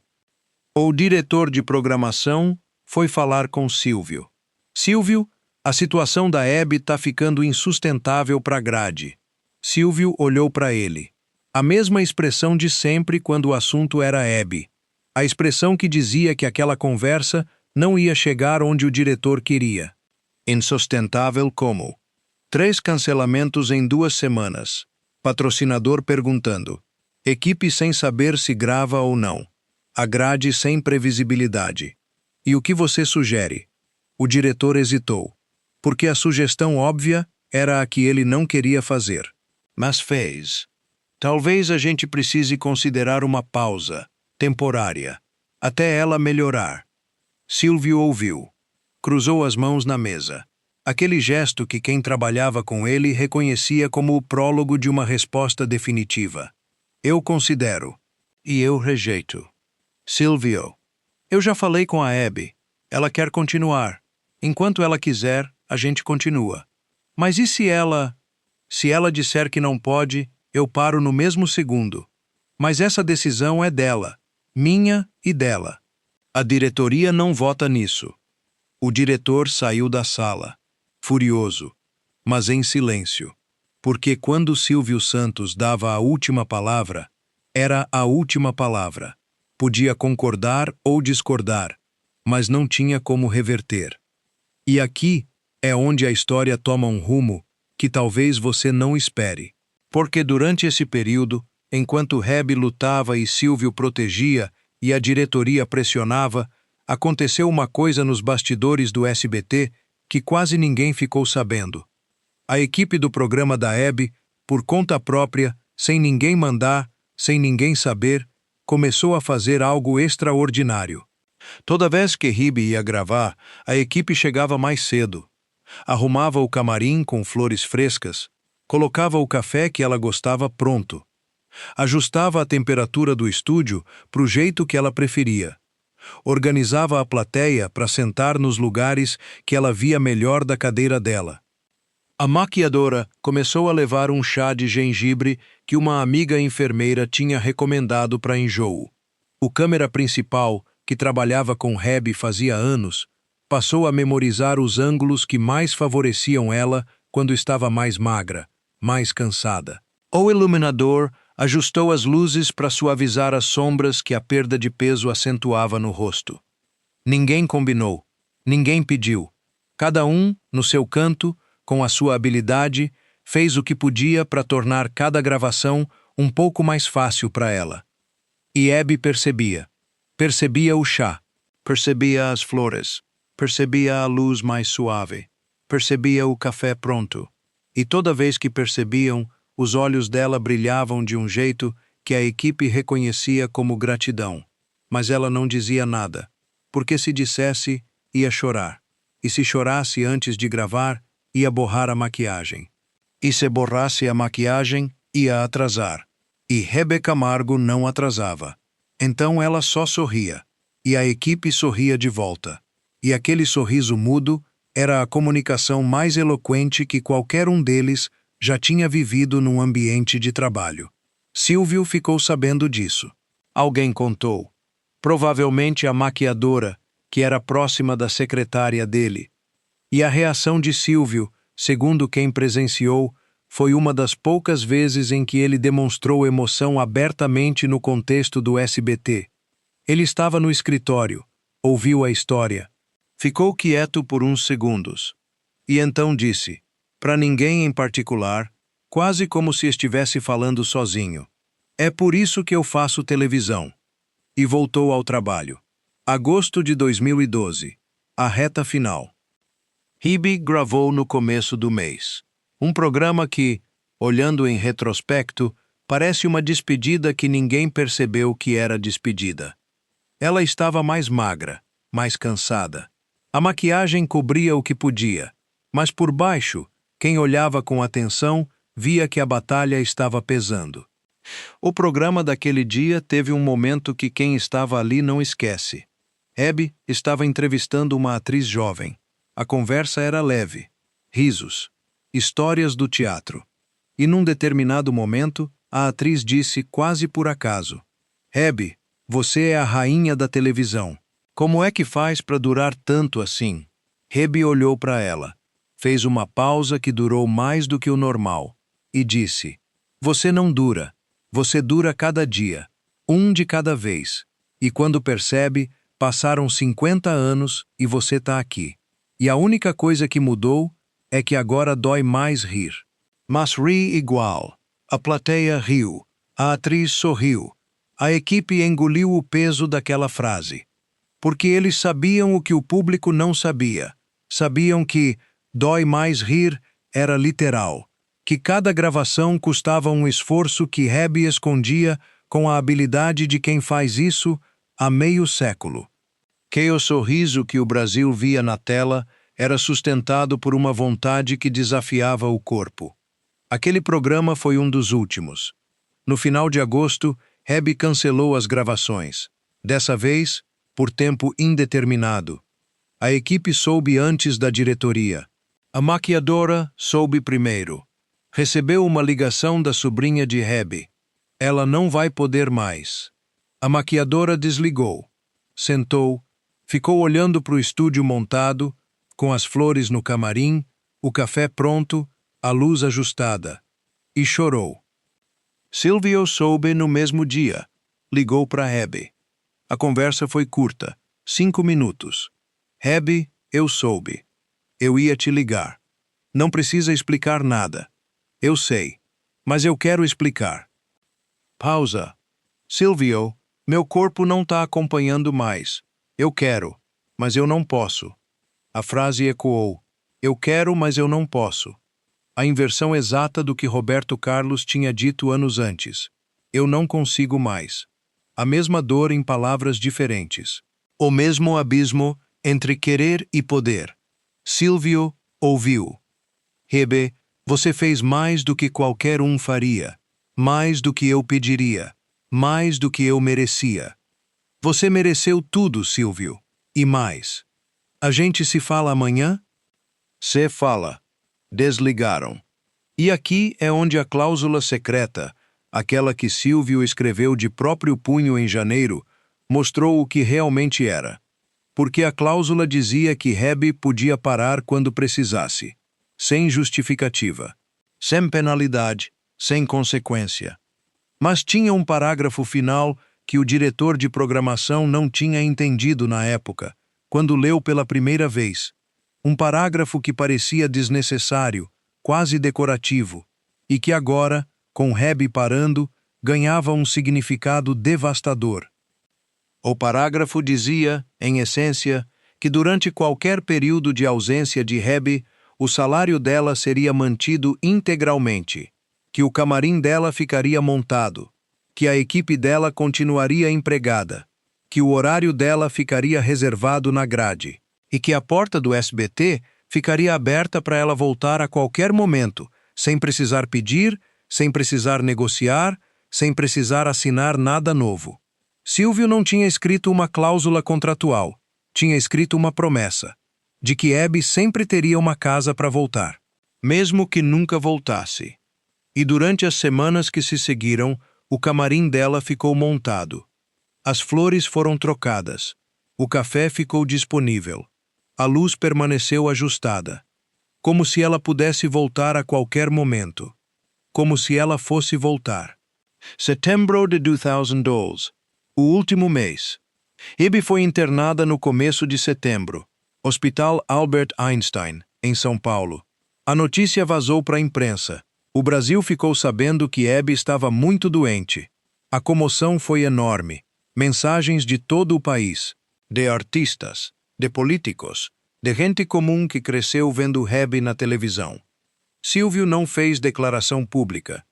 O diretor de programação foi falar com Silvio. Silvio, a situação da Abby está ficando insustentável para a grade. Silvio olhou para ele. A mesma expressão de sempre quando o assunto era Abby. A expressão que dizia que aquela conversa não ia chegar onde o diretor queria. Insustentável como? 3 cancelamentos em 2 semanas. Patrocinador perguntando. Equipe sem saber se grava ou não. A grade sem previsibilidade. E o que você sugere? O diretor hesitou, porque a sugestão óbvia era a que ele não queria fazer. Mas fez. Talvez a gente precise considerar uma pausa, temporária, até ela melhorar. Silvio ouviu. Cruzou as mãos na mesa. Aquele gesto que quem trabalhava com ele reconhecia como o prólogo de uma resposta definitiva. Eu considero. E eu rejeito. Silvio. Eu já falei com a Abby. Ela quer continuar. Enquanto ela quiser, a gente continua. Mas e se ela... Se ela disser que não pode, eu paro no mesmo segundo. Mas essa decisão é dela. Minha e dela. A diretoria não vota nisso. O diretor saiu da sala, furioso, mas em silêncio. Porque quando Silvio Santos dava a última palavra, era a última palavra. Podia concordar ou discordar, mas não tinha como reverter. E aqui é onde a história toma um rumo que talvez você não espere. Porque durante esse período, enquanto Hebe lutava e Silvio protegia e a diretoria pressionava, aconteceu uma coisa nos bastidores do SBT que quase ninguém ficou sabendo. A equipe do programa da Hebe, por conta própria, sem ninguém mandar, sem ninguém saber, começou a fazer algo extraordinário. Toda vez que Hebe ia gravar, a equipe chegava mais cedo. Arrumava o camarim com flores frescas, colocava o café que ela gostava pronto. Ajustava a temperatura do estúdio para o jeito que ela preferia. Organizava a plateia para sentar nos lugares que ela via melhor da cadeira dela. A maquiadora começou a levar um chá de gengibre que uma amiga enfermeira tinha recomendado para enjoo. O câmera principal, que trabalhava com Hebe fazia anos, passou a memorizar os ângulos que mais favoreciam ela quando estava mais magra, mais cansada. O iluminador ajustou as luzes para suavizar as sombras que a perda de peso acentuava no rosto. Ninguém combinou, ninguém pediu. Cada um, no seu canto, com a sua habilidade, fez o que podia para tornar cada gravação um pouco mais fácil para ela. E Hebe percebia. Percebia o chá, percebia as flores, percebia a luz mais suave, percebia o café pronto. E toda vez que percebiam, os olhos dela brilhavam de um jeito que a equipe reconhecia como gratidão. Mas ela não dizia nada, porque se dissesse, ia chorar. E se chorasse antes de gravar, ia borrar a maquiagem. E se borrasse a maquiagem, ia atrasar. E Hebe Camargo não atrasava. Então ela só sorria, e a equipe sorria de volta. E aquele sorriso mudo era a comunicação mais eloquente que qualquer um deles já tinha vivido num ambiente de trabalho. Silvio ficou sabendo disso. Alguém contou. Provavelmente a maquiadora, que era próxima da secretária dele. E a reação de Silvio, segundo quem presenciou, foi uma das poucas vezes em que ele demonstrou emoção abertamente no contexto do SBT. Ele estava no escritório, ouviu a história, ficou quieto por uns segundos. E então disse, para ninguém em particular, quase como se estivesse falando sozinho: "É por isso que eu faço televisão." E voltou ao trabalho. Agosto de 2012, a reta final. Hebe gravou no começo do mês. Um programa que, olhando em retrospecto, parece uma despedida que ninguém percebeu que era despedida. Ela estava mais magra, mais cansada. A maquiagem cobria o que podia, mas por baixo, quem olhava com atenção via que a batalha estava pesando. O programa daquele dia teve um momento que quem estava ali não esquece. Hebe estava entrevistando uma atriz jovem. A conversa era leve. Risos. Histórias do teatro. E num determinado momento, a atriz disse quase por acaso: "Hebe, você é a rainha da televisão. Como é que faz para durar tanto assim?" Hebe olhou para ela, fez uma pausa que durou mais do que o normal, e disse: "Você não dura. Você dura cada dia, um de cada vez. E quando percebe, passaram 50 anos e você está aqui. E a única coisa que mudou é que agora dói mais rir." Mas ri igual. A plateia riu. A atriz sorriu. A equipe engoliu o peso daquela frase. Porque eles sabiam o que o público não sabia. Sabiam que "dói mais rir" era literal. Que cada gravação custava um esforço que Hebe escondia com a habilidade de quem faz isso há meio século. Que o sorriso que o Brasil via na tela era sustentado por uma vontade que desafiava o corpo. Aquele programa foi um dos últimos. No final de agosto, Hebe cancelou as gravações. Dessa vez, por tempo indeterminado. A equipe soube antes da diretoria. A maquiadora soube primeiro. Recebeu uma ligação da sobrinha de Hebe. Ela não vai poder mais. A maquiadora desligou. Sentou, ficou olhando para o estúdio montado, com as flores no camarim, o café pronto, a luz ajustada. E chorou. Silvio soube no mesmo dia. Ligou para Hebe. A conversa foi curta, 5 minutos. Hebe, eu soube. Eu ia te ligar. Não precisa explicar nada. Eu sei, mas eu quero explicar. Pausa. Silvio, meu corpo não está acompanhando mais. Eu quero, mas eu não posso. A frase ecoou. Eu quero, mas eu não posso. A inversão exata do que Roberto Carlos tinha dito anos antes. Eu não consigo mais. A mesma dor em palavras diferentes. O mesmo abismo entre querer e poder. Silvio ouviu. Hebe, você fez mais do que qualquer um faria. Mais do que eu pediria. Mais do que eu merecia. Você mereceu tudo, Silvio. E mais. A gente se fala amanhã? Se fala. Desligaram. E aqui é onde a cláusula secreta, aquela que Silvio escreveu de próprio punho em janeiro, mostrou o que realmente era. Porque a cláusula dizia que Hebe podia parar quando precisasse. Sem justificativa. Sem penalidade. Sem consequência. Mas tinha um parágrafo final que o diretor de programação não tinha entendido na época, quando leu pela primeira vez. Um parágrafo que parecia desnecessário, quase decorativo, e que agora, com Hebe parando, ganhava um significado devastador. O parágrafo dizia, em essência, que durante qualquer período de ausência de Hebe, o salário dela seria mantido integralmente, que o camarim dela ficaria montado, que a equipe dela continuaria empregada, que o horário dela ficaria reservado na grade, e que a porta do SBT ficaria aberta para ela voltar a qualquer momento, sem precisar pedir, sem precisar negociar, sem precisar assinar nada novo. Silvio não tinha escrito uma cláusula contratual, tinha escrito uma promessa, de que Hebe sempre teria uma casa para voltar, mesmo que nunca voltasse. E durante as semanas que se seguiram, o camarim dela ficou montado. As flores foram trocadas. O café ficou disponível. A luz permaneceu ajustada. Como se ela pudesse voltar a qualquer momento. Como se ela fosse voltar. Setembro de 2012. O último mês. Hebe foi internada no começo de setembro. Hospital Albert Einstein, em São Paulo. A notícia vazou para a imprensa. O Brasil ficou sabendo que Hebe estava muito doente. A comoção foi enorme. Mensagens de todo o país. De artistas, de políticos, de gente comum que cresceu vendo Hebe na televisão. Silvio não fez declaração pública.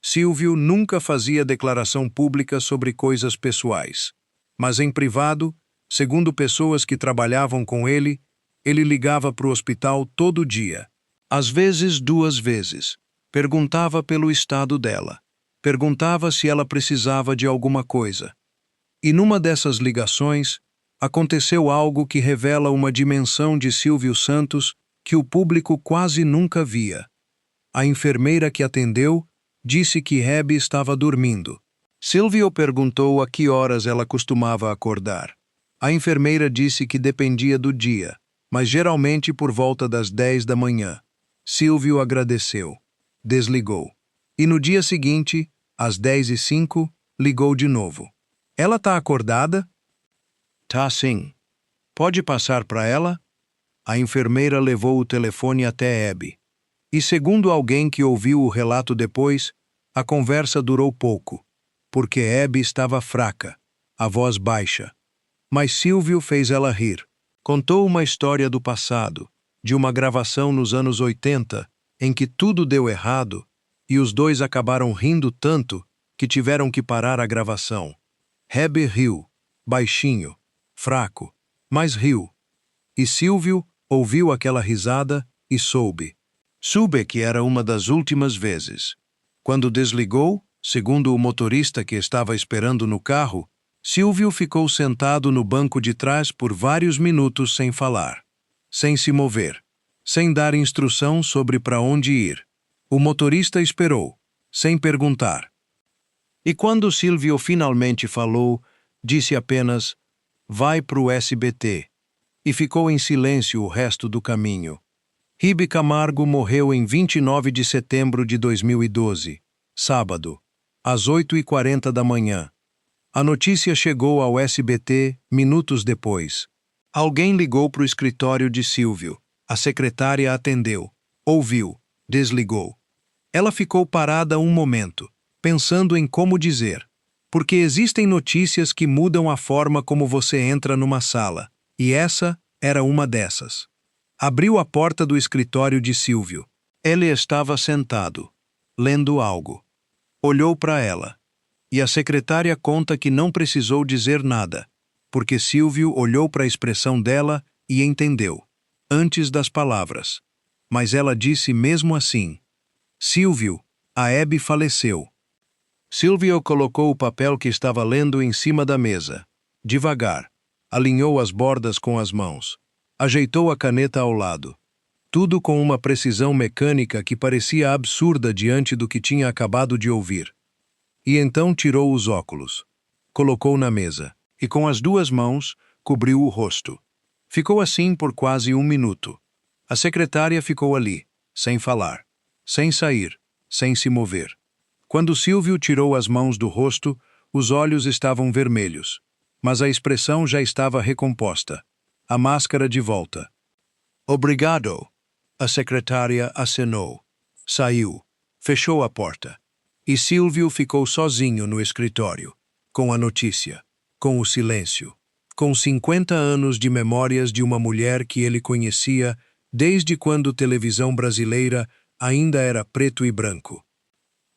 Silvio nunca fazia declaração pública sobre coisas pessoais. Mas em privado, segundo pessoas que trabalhavam com ele ligava para o hospital todo dia. Às vezes 2 vezes. Perguntava pelo estado dela. Perguntava se ela precisava de alguma coisa. E numa dessas ligações, aconteceu algo que revela uma dimensão de Silvio Santos que o público quase nunca via. A enfermeira que atendeu disse que Hebe estava dormindo. Silvio perguntou a que horas ela costumava acordar. A enfermeira disse que dependia do dia, mas geralmente por volta das 10 da manhã. Silvio agradeceu. Desligou. E no dia seguinte, às 10h05, ligou de novo. Ela tá acordada? Tá sim. Pode passar para ela? A enfermeira levou o telefone até Hebe. E segundo alguém que ouviu o relato depois, a conversa durou pouco, porque Hebe estava fraca, a voz baixa. Mas Silvio fez ela rir. Contou uma história do passado, de uma gravação nos anos 80, em que tudo deu errado, e os dois acabaram rindo tanto que tiveram que parar a gravação. Hebe riu, baixinho, fraco, mas riu. E Silvio ouviu aquela risada e soube. Soube que era uma das últimas vezes. Quando desligou, segundo o motorista que estava esperando no carro, Silvio ficou sentado no banco de trás por vários minutos sem falar, sem se mover, sem dar instrução sobre para onde ir. O motorista esperou, sem perguntar. E quando Silvio finalmente falou, disse apenas, vai pro SBT, e ficou em silêncio o resto do caminho. Hebe Camargo morreu em 29 de setembro de 2012, sábado, às 8h40 da manhã. A notícia chegou ao SBT minutos depois. Alguém ligou para o escritório de Silvio. A secretária atendeu, ouviu, desligou. Ela ficou parada um momento, pensando em como dizer. Porque existem notícias que mudam a forma como você entra numa sala, e essa era uma dessas. Abriu a porta do escritório de Silvio. Ele estava sentado, lendo algo. Olhou para ela. E a secretária conta que não precisou dizer nada, porque Silvio olhou para a expressão dela e entendeu, antes das palavras. Mas ela disse mesmo assim: Silvio, a Hebe faleceu. Silvio colocou o papel que estava lendo em cima da mesa. Devagar. Alinhou as bordas com as mãos. Ajeitou a caneta ao lado. Tudo com uma precisão mecânica que parecia absurda diante do que tinha acabado de ouvir. E então tirou os óculos. Colocou na mesa. E com as duas mãos, cobriu o rosto. Ficou assim por quase um minuto. A secretária ficou ali, sem falar, sem sair, sem se mover. Quando Silvio tirou as mãos do rosto, os olhos estavam vermelhos, mas a expressão já estava recomposta. A máscara de volta. Obrigado. A secretária acenou. Saiu. Fechou a porta. E Silvio ficou sozinho no escritório, com a notícia, com o silêncio, com 50 anos de memórias de uma mulher que ele conhecia desde quando televisão brasileira ainda era preto e branco.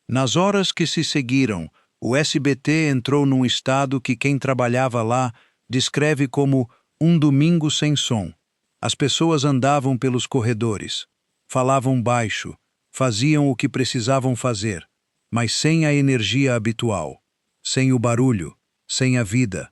Nas horas que se seguiram, o SBT entrou num estado que quem trabalhava lá descreve como um domingo sem som. As pessoas andavam pelos corredores, falavam baixo, faziam o que precisavam fazer, mas sem a energia habitual, sem o barulho, sem a vida.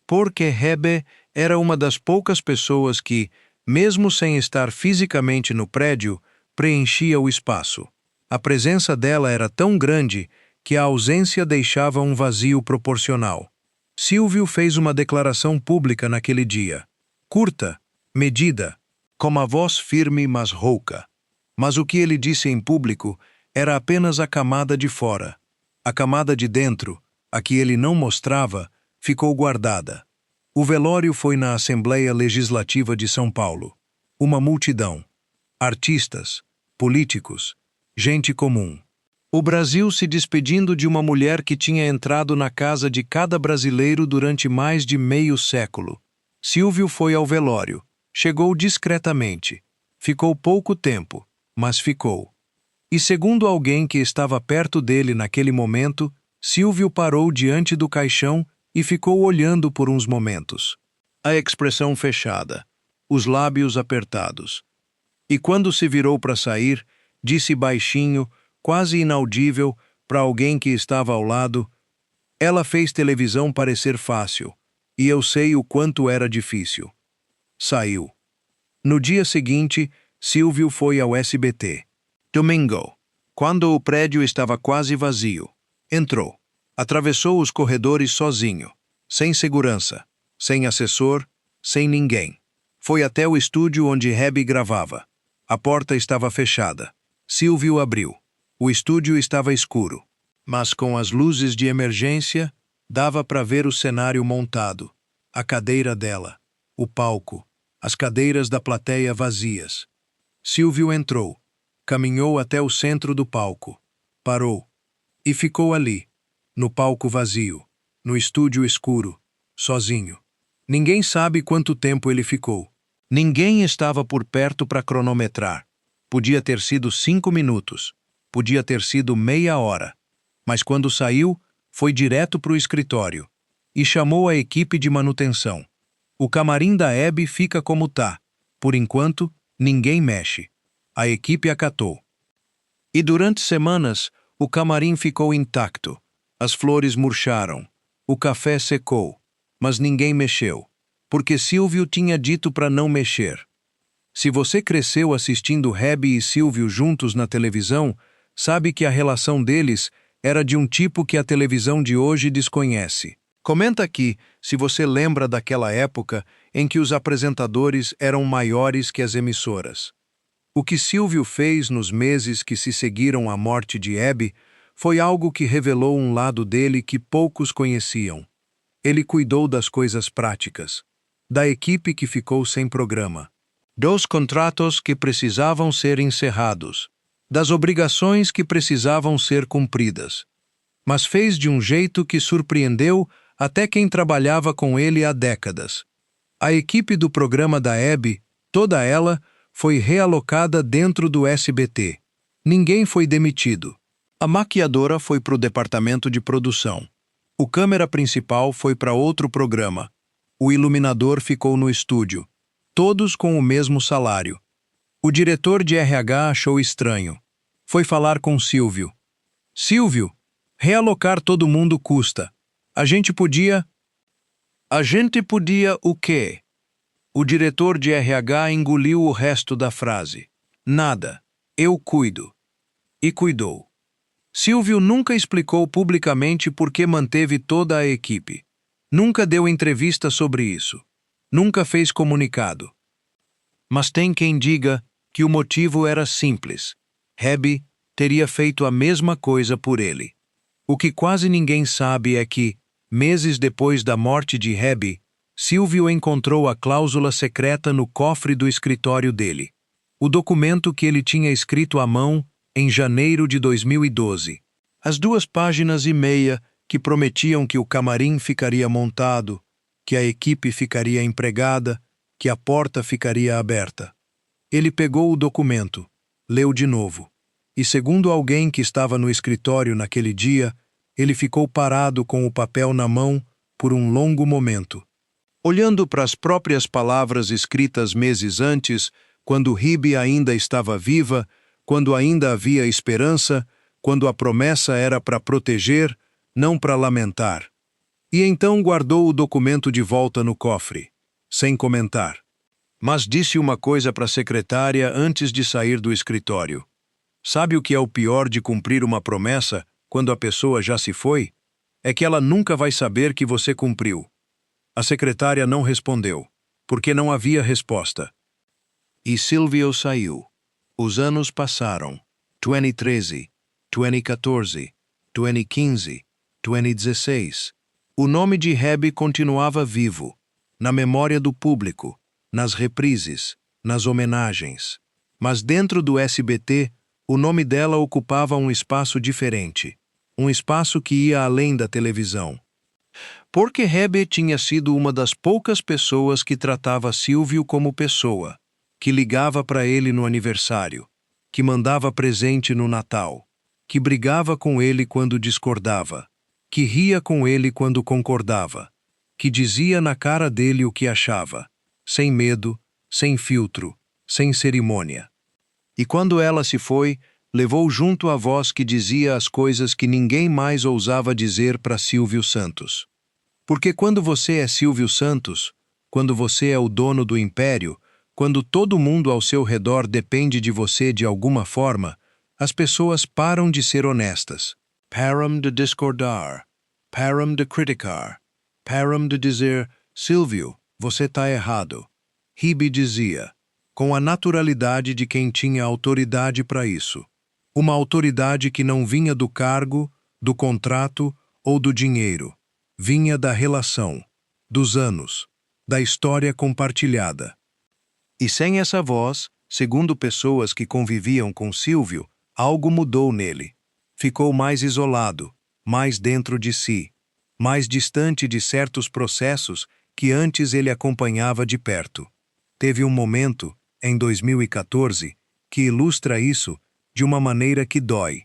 Porque Hebe era uma das poucas pessoas que, mesmo sem estar fisicamente no prédio, preenchia o espaço. A presença dela era tão grande que a ausência deixava um vazio proporcional. Silvio fez uma declaração pública naquele dia. Curta, medida, com a voz firme mas rouca. Mas o que ele disse em público era apenas a camada de fora. A camada de dentro, a que ele não mostrava, ficou guardada. O velório foi na Assembleia Legislativa de São Paulo. Uma multidão. Artistas, políticos, gente comum. O Brasil se despedindo de uma mulher que tinha entrado na casa de cada brasileiro durante mais de meio século. Silvio foi ao velório. Chegou discretamente. Ficou pouco tempo, mas ficou. E segundo alguém que estava perto dele naquele momento, Silvio parou diante do caixão e ficou olhando por uns momentos. A expressão fechada, os lábios apertados. E quando se virou para sair, disse baixinho, quase inaudível, para alguém que estava ao lado: Ela fez televisão parecer fácil, e eu sei o quanto era difícil. Saiu. No dia seguinte, Silvio foi ao SBT. Domingo, quando o prédio estava quase vazio. Entrou. Atravessou os corredores sozinho, sem segurança, sem assessor, sem ninguém. Foi até o estúdio onde Hebe gravava. A porta estava fechada. Silvio abriu. O estúdio estava escuro, mas com as luzes de emergência, dava para ver o cenário montado, a cadeira dela, o palco, as cadeiras da plateia vazias. Silvio entrou, caminhou até o centro do palco, parou e ficou ali, no palco vazio, no estúdio escuro, sozinho. Ninguém sabe quanto tempo ele ficou. Ninguém estava por perto para cronometrar. Podia ter sido 5 minutos, podia ter sido meia hora. Mas quando saiu, foi direto para o escritório e chamou a equipe de manutenção. O camarim da Hebe fica como tá. Por enquanto, ninguém mexe. A equipe acatou. E durante semanas, o camarim ficou intacto. As flores murcharam. O café secou. Mas ninguém mexeu, porque Silvio tinha dito para não mexer. Se você cresceu assistindo Hebe e Silvio juntos na televisão, sabe que a relação deles era de um tipo que a televisão de hoje desconhece. Comenta aqui se você lembra daquela época em que os apresentadores eram maiores que as emissoras. O que Silvio fez nos meses que se seguiram à morte de Hebe Foi algo que revelou um lado dele que poucos conheciam. Ele cuidou das coisas práticas, da equipe que ficou sem programa, dos contratos que precisavam ser encerrados, das obrigações que precisavam ser cumpridas. Mas fez de um jeito que surpreendeu até quem trabalhava com ele há décadas. A equipe do programa da Hebe, toda ela, foi realocada dentro do SBT. Ninguém foi demitido. A maquiadora foi para o departamento de produção. O câmera principal foi para outro programa. O iluminador ficou no estúdio. Todos com o mesmo salário. O diretor de RH achou estranho. Foi falar com Silvio. Silvio, realocar todo mundo custa. A gente podia o quê? O diretor de RH engoliu o resto da frase. Nada. Eu cuido. E cuidou. Silvio nunca explicou publicamente por que manteve toda a equipe. Nunca deu entrevista sobre isso. Nunca fez comunicado. Mas tem quem diga que o motivo era simples. Hebe teria feito a mesma coisa por ele. O que quase ninguém sabe é que, meses depois da morte de Hebe, Silvio encontrou a cláusula secreta no cofre do escritório dele. O documento que ele tinha escrito à mão em janeiro de 2012. As 2,5 páginas que prometiam que o camarim ficaria montado, que a equipe ficaria empregada, que a porta ficaria aberta. Ele pegou o documento, leu de novo. E segundo alguém que estava no escritório naquele dia, ele ficou parado com o papel na mão por um longo momento. Olhando para as próprias palavras escritas meses antes, quando Hebe ainda estava viva, quando ainda havia esperança, quando a promessa era para proteger, não para lamentar. E então guardou o documento de volta no cofre, sem comentar. Mas disse uma coisa para a secretária antes de sair do escritório. Sabe o que é o pior de cumprir uma promessa quando a pessoa já se foi? É que ela nunca vai saber que você cumpriu. A secretária não respondeu, porque não havia resposta. E Silvio saiu. Os anos passaram. 2013, 2014, 2015, 2016. O nome de Hebe continuava vivo, na memória do público, nas reprises, nas homenagens. Mas dentro do SBT, o nome dela ocupava um espaço diferente, um espaço que ia além da televisão. Porque Hebe tinha sido uma das poucas pessoas que tratava Silvio como pessoa, que ligava para ele no aniversário, que mandava presente no Natal, que brigava com ele quando discordava, que ria com ele quando concordava, que dizia na cara dele o que achava, sem medo, sem filtro, sem cerimônia. E quando ela se foi, levou junto a voz que dizia as coisas que ninguém mais ousava dizer para Silvio Santos. Porque quando você é Silvio Santos, quando você é o dono do império, quando todo mundo ao seu redor depende de você de alguma forma, as pessoas param de ser honestas. Param de discordar, param de criticar, param de dizer, Silvio, você está errado. Hebe dizia, com a naturalidade de quem tinha autoridade para isso. Uma autoridade que não vinha do cargo, do contrato ou do dinheiro. Vinha da relação, dos anos, da história compartilhada. E sem essa voz, segundo pessoas que conviviam com Silvio, algo mudou nele. Ficou mais isolado, mais dentro de si, mais distante de certos processos que antes ele acompanhava de perto. Teve um momento, em 2014, que ilustra isso de uma maneira que dói.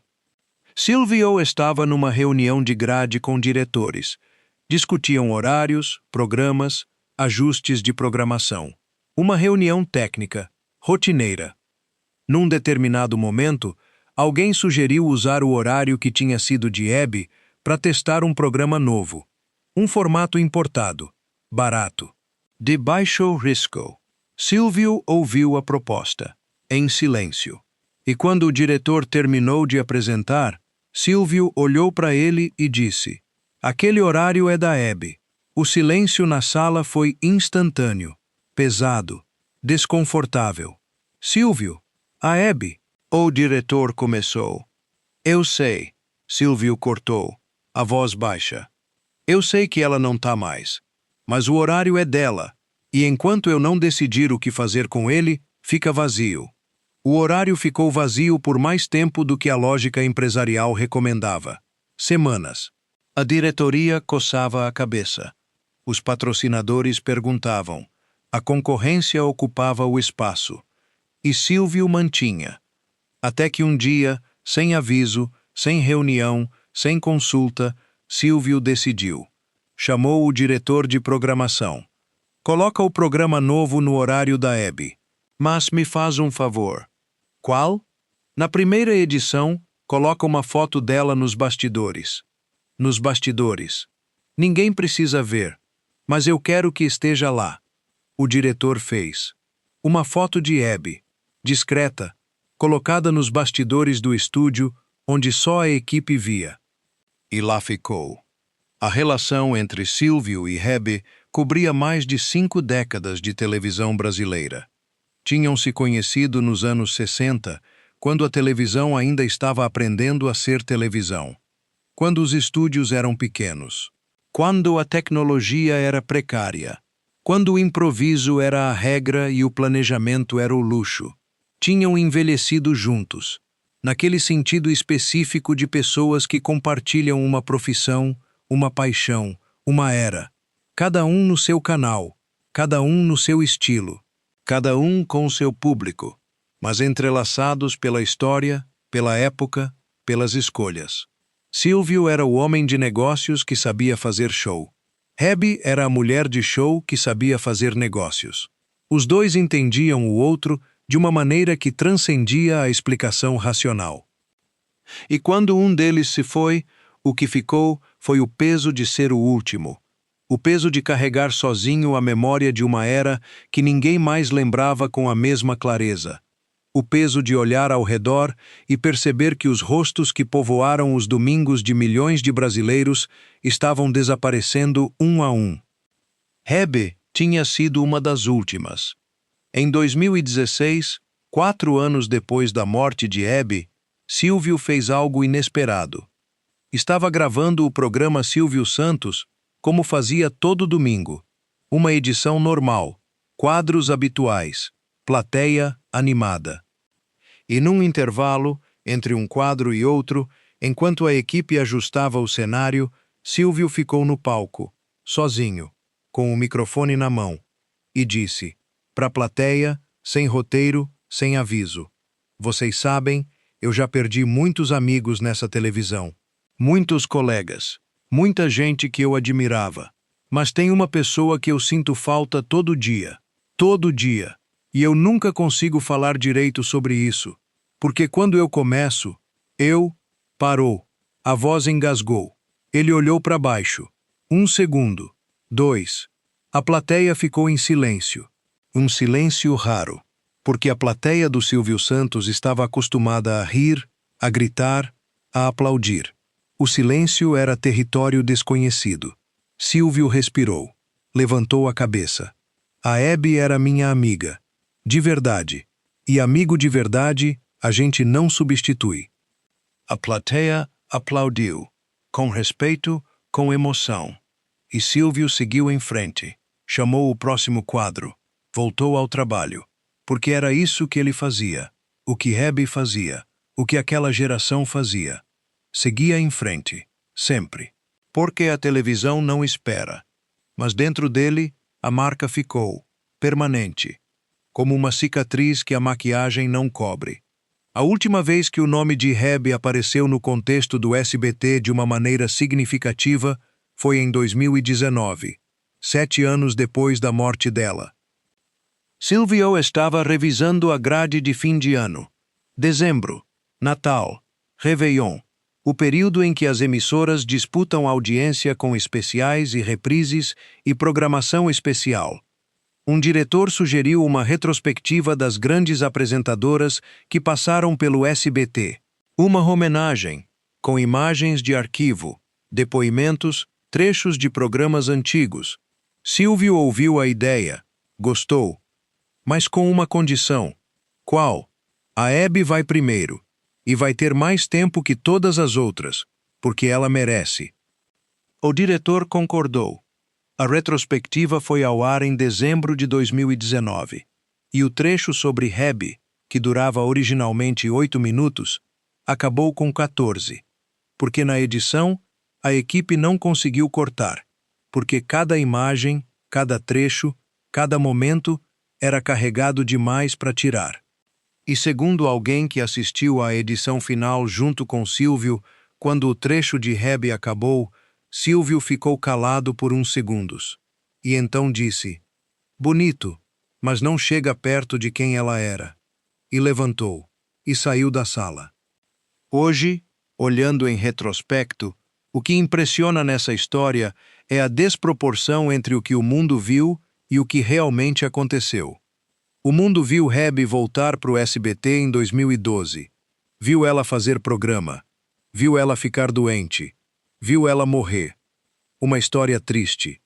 Silvio estava numa reunião de grade com diretores. Discutiam horários, programas, ajustes de programação. Uma reunião técnica, rotineira. Num determinado momento, alguém sugeriu usar o horário que tinha sido de Hebe para testar um programa novo. Um formato importado, barato, de baixo risco. Silvio ouviu a proposta, em silêncio. E quando o diretor terminou de apresentar, Silvio olhou para ele e disse: aquele horário é da Hebe. O silêncio na sala foi instantâneo, pesado, desconfortável. Silvio, a Hebe, o diretor começou. Eu sei, Silvio cortou, a voz baixa. Eu sei que ela não tá mais, mas o horário é dela, e enquanto eu não decidir o que fazer com ele, fica vazio. O horário ficou vazio por mais tempo do que a lógica empresarial recomendava. Semanas. A diretoria coçava a cabeça. Os patrocinadores perguntavam. A concorrência ocupava o espaço. E Silvio mantinha. Até que um dia, sem aviso, sem reunião, sem consulta, Silvio decidiu. Chamou o diretor de programação. Coloca o programa novo no horário da Hebe. Mas me faz um favor. Qual? Na primeira edição, coloca uma foto dela nos bastidores. Nos bastidores. Ninguém precisa ver, mas eu quero que esteja lá. O diretor fez. Uma foto de Hebe, discreta, colocada nos bastidores do estúdio, onde só a equipe via. E lá ficou. A relação entre Silvio e Hebe cobria mais de 5 décadas de televisão brasileira. Tinham se conhecido nos anos 60, quando a televisão ainda estava aprendendo a ser televisão. Quando os estúdios eram pequenos. Quando a tecnologia era precária. Quando o improviso era a regra e o planejamento era o luxo. Tinham envelhecido juntos, naquele sentido específico de pessoas que compartilham uma profissão, uma paixão, uma era. Cada um no seu canal, cada um no seu estilo, cada um com o seu público, mas entrelaçados pela história, pela época, pelas escolhas. Silvio era o homem de negócios que sabia fazer show. Hebe era a mulher de show que sabia fazer negócios. Os dois entendiam o outro de uma maneira que transcendia a explicação racional. E quando um deles se foi, o que ficou foi o peso de ser o último. O peso de carregar sozinho a memória de uma era que ninguém mais lembrava com a mesma clareza. O peso de olhar ao redor e perceber que os rostos que povoaram os domingos de milhões de brasileiros estavam desaparecendo um a um. Hebe tinha sido uma das últimas. Em 2016, 4 anos depois da morte de Hebe, Silvio fez algo inesperado. Estava gravando o programa Silvio Santos, como fazia todo domingo. Uma edição normal, quadros habituais, plateia animada. E num intervalo, entre um quadro e outro, enquanto a equipe ajustava o cenário, Silvio ficou no palco, sozinho, com o microfone na mão, e disse, para a plateia, sem roteiro, sem aviso. Vocês sabem, eu já perdi muitos amigos nessa televisão. Muitos colegas. Muita gente que eu admirava. Mas tem uma pessoa que eu sinto falta todo dia. Todo dia. E eu nunca consigo falar direito sobre isso. Porque quando eu começo, parou. A voz engasgou. Ele olhou para baixo. 1 segundo. 2. A plateia ficou em silêncio. Um silêncio raro. Porque a plateia do Silvio Santos estava acostumada a rir, a gritar, a aplaudir. O silêncio era território desconhecido. Silvio respirou. Levantou a cabeça. A Hebe era minha amiga. De verdade. E amigo de verdade, a gente não substitui. A plateia aplaudiu. Com respeito, com emoção. E Silvio seguiu em frente. Chamou o próximo quadro. Voltou ao trabalho. Porque era isso que ele fazia. O que Hebe fazia. O que aquela geração fazia. Seguia em frente, sempre. Porque a televisão não espera. Mas dentro dele, a marca ficou, permanente. Como uma cicatriz que a maquiagem não cobre. A última vez que o nome de Hebe apareceu no contexto do SBT de uma maneira significativa foi em 2019, 7 anos depois da morte dela. Silvio estava revisando a grade de fim de ano. Dezembro, Natal, Réveillon. O período em que as emissoras disputam audiência com especiais e reprises e programação especial. Um diretor sugeriu uma retrospectiva das grandes apresentadoras que passaram pelo SBT. Uma homenagem, com imagens de arquivo, depoimentos, trechos de programas antigos. Silvio ouviu a ideia, gostou, mas com uma condição. Qual? A Hebe vai primeiro. E vai ter mais tempo que todas as outras, porque ela merece. O diretor concordou. A retrospectiva foi ao ar em dezembro de 2019, e o trecho sobre Hebe, que durava originalmente 8 minutos, acabou com 14, porque na edição a equipe não conseguiu cortar, porque cada imagem, cada trecho, cada momento era carregado demais para tirar. E segundo alguém que assistiu à edição final junto com Silvio, quando o trecho de Hebe acabou, Silvio ficou calado por uns segundos. E então disse: "Bonito, mas não chega perto de quem ela era." E levantou, e saiu da sala. Hoje, olhando em retrospecto, o que impressiona nessa história é a desproporção entre o que o mundo viu e o que realmente aconteceu. O mundo viu Hebe voltar para o SBT em 2012. Viu ela fazer programa. Viu ela ficar doente. Viu ela morrer. Uma história triste.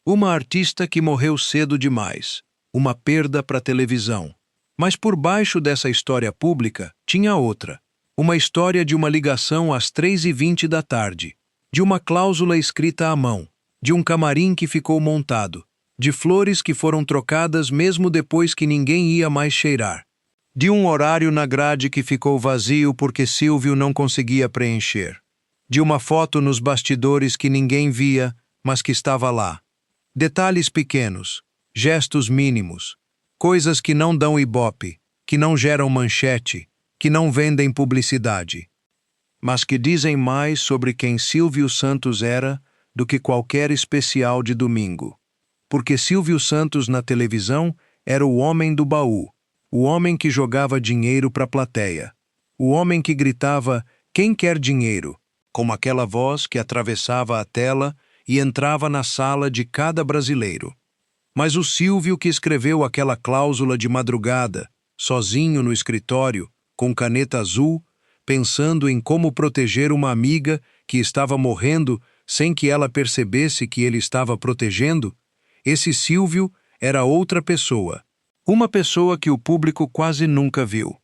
Uma artista que morreu cedo demais. Uma perda para a televisão. Mas por baixo dessa história pública tinha outra. Uma história de uma ligação às 3h20 da tarde. De uma cláusula escrita à mão. De um camarim que ficou montado. De flores que foram trocadas mesmo depois que ninguém ia mais cheirar. De um horário na grade que ficou vazio porque Silvio não conseguia preencher. De uma foto nos bastidores que ninguém via, mas que estava lá. Detalhes pequenos, gestos mínimos, coisas que não dão ibope, que não geram manchete, que não vendem publicidade, mas que dizem mais sobre quem Silvio Santos era do que qualquer especial de domingo. Porque Silvio Santos na televisão era o homem do baú, o homem que jogava dinheiro para a plateia, o homem que gritava "Quem quer dinheiro?", com aquela voz que atravessava a tela e entrava na sala de cada brasileiro. Mas o Silvio que escreveu aquela cláusula de madrugada, sozinho no escritório, com caneta azul, pensando em como proteger uma amiga que estava morrendo sem que ela percebesse que ele estava protegendo, esse Silvio era outra pessoa. Uma pessoa que o público quase nunca viu.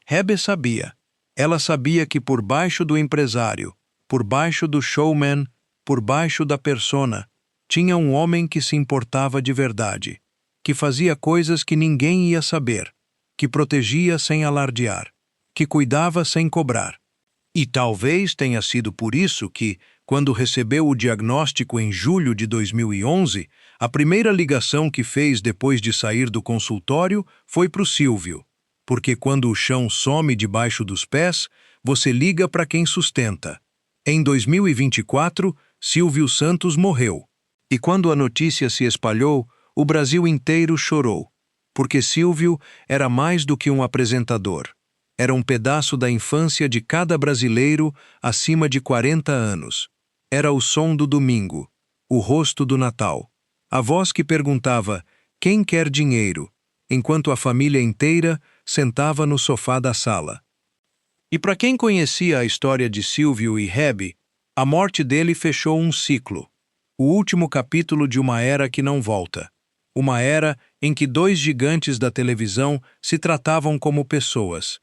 Hebe sabia. Ela sabia que por baixo do empresário, por baixo do showman, por baixo da persona, tinha um homem que se importava de verdade, que fazia coisas que ninguém ia saber, que protegia sem alardear, que cuidava sem cobrar. E talvez tenha sido por isso que, quando recebeu o diagnóstico em julho de 2011, a primeira ligação que fez depois de sair do consultório foi para o Silvio, porque quando o chão some debaixo dos pés, você liga para quem sustenta. Em 2024, Silvio Santos morreu. E quando a notícia se espalhou, o Brasil inteiro chorou, porque Silvio era mais do que um apresentador. Era um pedaço da infância de cada brasileiro acima de 40 anos. Era o som do domingo, o rosto do Natal, a voz que perguntava "Quem quer dinheiro?", enquanto a família inteira sentava no sofá da sala. E para quem conhecia a história de Silvio e Hebe, a morte dele fechou um ciclo, o último capítulo de uma era que não volta. Uma era em que dois gigantes da televisão se tratavam como pessoas,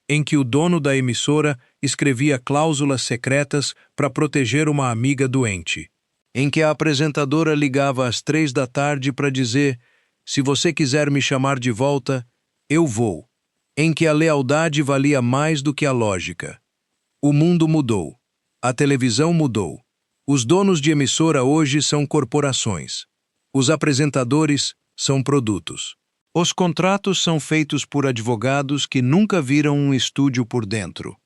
em que o dono da emissora escrevia cláusulas secretas para proteger uma amiga doente, em que a apresentadora ligava às 3 da tarde para dizer "Se você quiser me chamar de volta, eu vou", em que a lealdade valia mais do que a lógica. O mundo mudou. A televisão mudou. Os donos de emissora hoje são corporações. Os apresentadores são produtos. Os contratos são feitos por advogados que nunca viram um estúdio por dentro.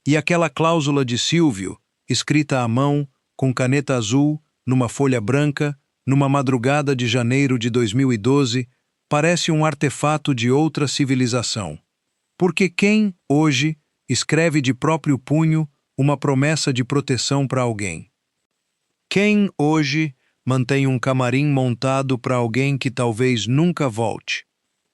E aquela cláusula de Silvio, escrita à mão, com caneta azul, numa folha branca, numa madrugada de janeiro de 2012, parece um artefato de outra civilização. Porque quem, hoje, escreve de próprio punho uma promessa de proteção para alguém? Quem, hoje, mantém um camarim montado para alguém que talvez nunca volte?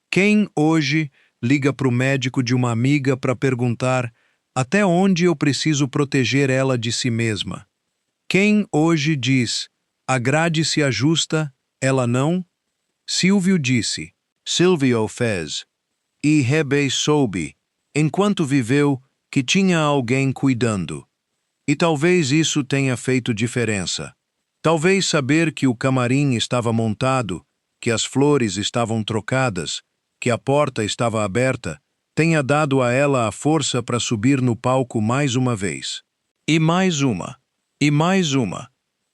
Quem, hoje, liga para o médico de uma amiga para perguntar até onde eu preciso proteger ela de si mesma? Quem, hoje, diz a grade se ajusta, ela não? Silvio disse, Silvio fez. E Hebe soube, enquanto viveu, que tinha alguém cuidando. E talvez isso tenha feito diferença. Talvez saber que o camarim estava montado, que as flores estavam trocadas, que a porta estava aberta, tenha dado a ela a força para subir no palco mais uma vez. E mais uma. E mais uma.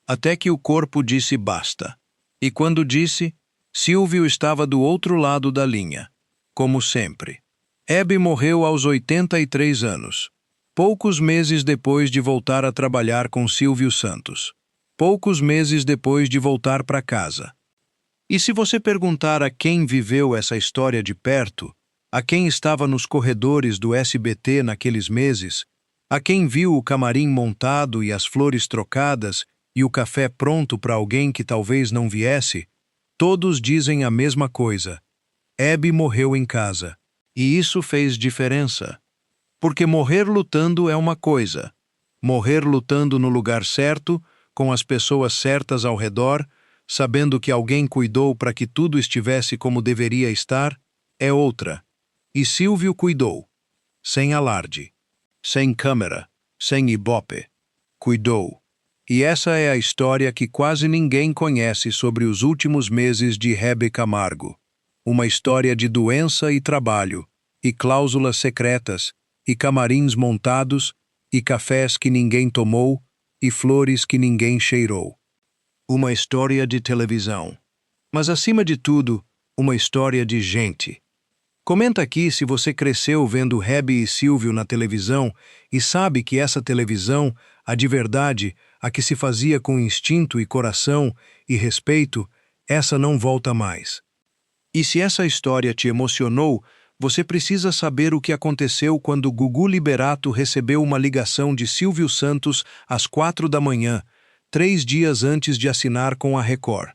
Até que o corpo disse basta. E quando disse, Silvio estava do outro lado da linha, como sempre. Hebe morreu aos 83 anos, poucos meses depois de voltar a trabalhar com Silvio Santos. Poucos meses depois de voltar para casa. E se você perguntar a quem viveu essa história de perto, a quem estava nos corredores do SBT naqueles meses, a quem viu o camarim montado e as flores trocadas e o café pronto para alguém que talvez não viesse, todos dizem a mesma coisa. Hebe morreu em casa. E isso fez diferença. Porque morrer lutando é uma coisa. Morrer lutando no lugar certo, com as pessoas certas ao redor, sabendo que alguém cuidou para que tudo estivesse como deveria estar, é outra. E Silvio cuidou. Sem alarde. Sem câmera. Sem ibope. Cuidou. E essa é a história que quase ninguém conhece sobre os últimos meses de Hebe Camargo. Uma história de doença e trabalho, e cláusulas secretas, e camarins montados, e cafés que ninguém tomou, e flores que ninguém cheirou. Uma história de televisão. Mas, acima de tudo, uma história de gente. Comenta aqui se você cresceu vendo Hebe e Silvio na televisão e sabe que essa televisão, a de verdade, a que se fazia com instinto e coração e respeito, essa não volta mais. E se essa história te emocionou, você precisa saber o que aconteceu quando Gugu Liberato recebeu uma ligação de Silvio Santos às 4 da manhã, 3 dias antes de assinar com a Record.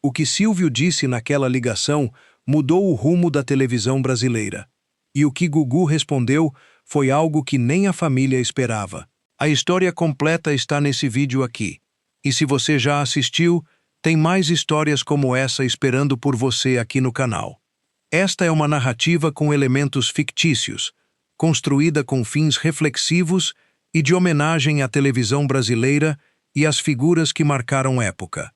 O que Silvio disse naquela ligação mudou o rumo da televisão brasileira. E o que Gugu respondeu foi algo que nem a família esperava. A história completa está nesse vídeo aqui. E se você já assistiu, tem mais histórias como essa esperando por você aqui no canal. Esta é uma narrativa com elementos fictícios, construída com fins reflexivos e de homenagem à televisão brasileira e às figuras que marcaram época.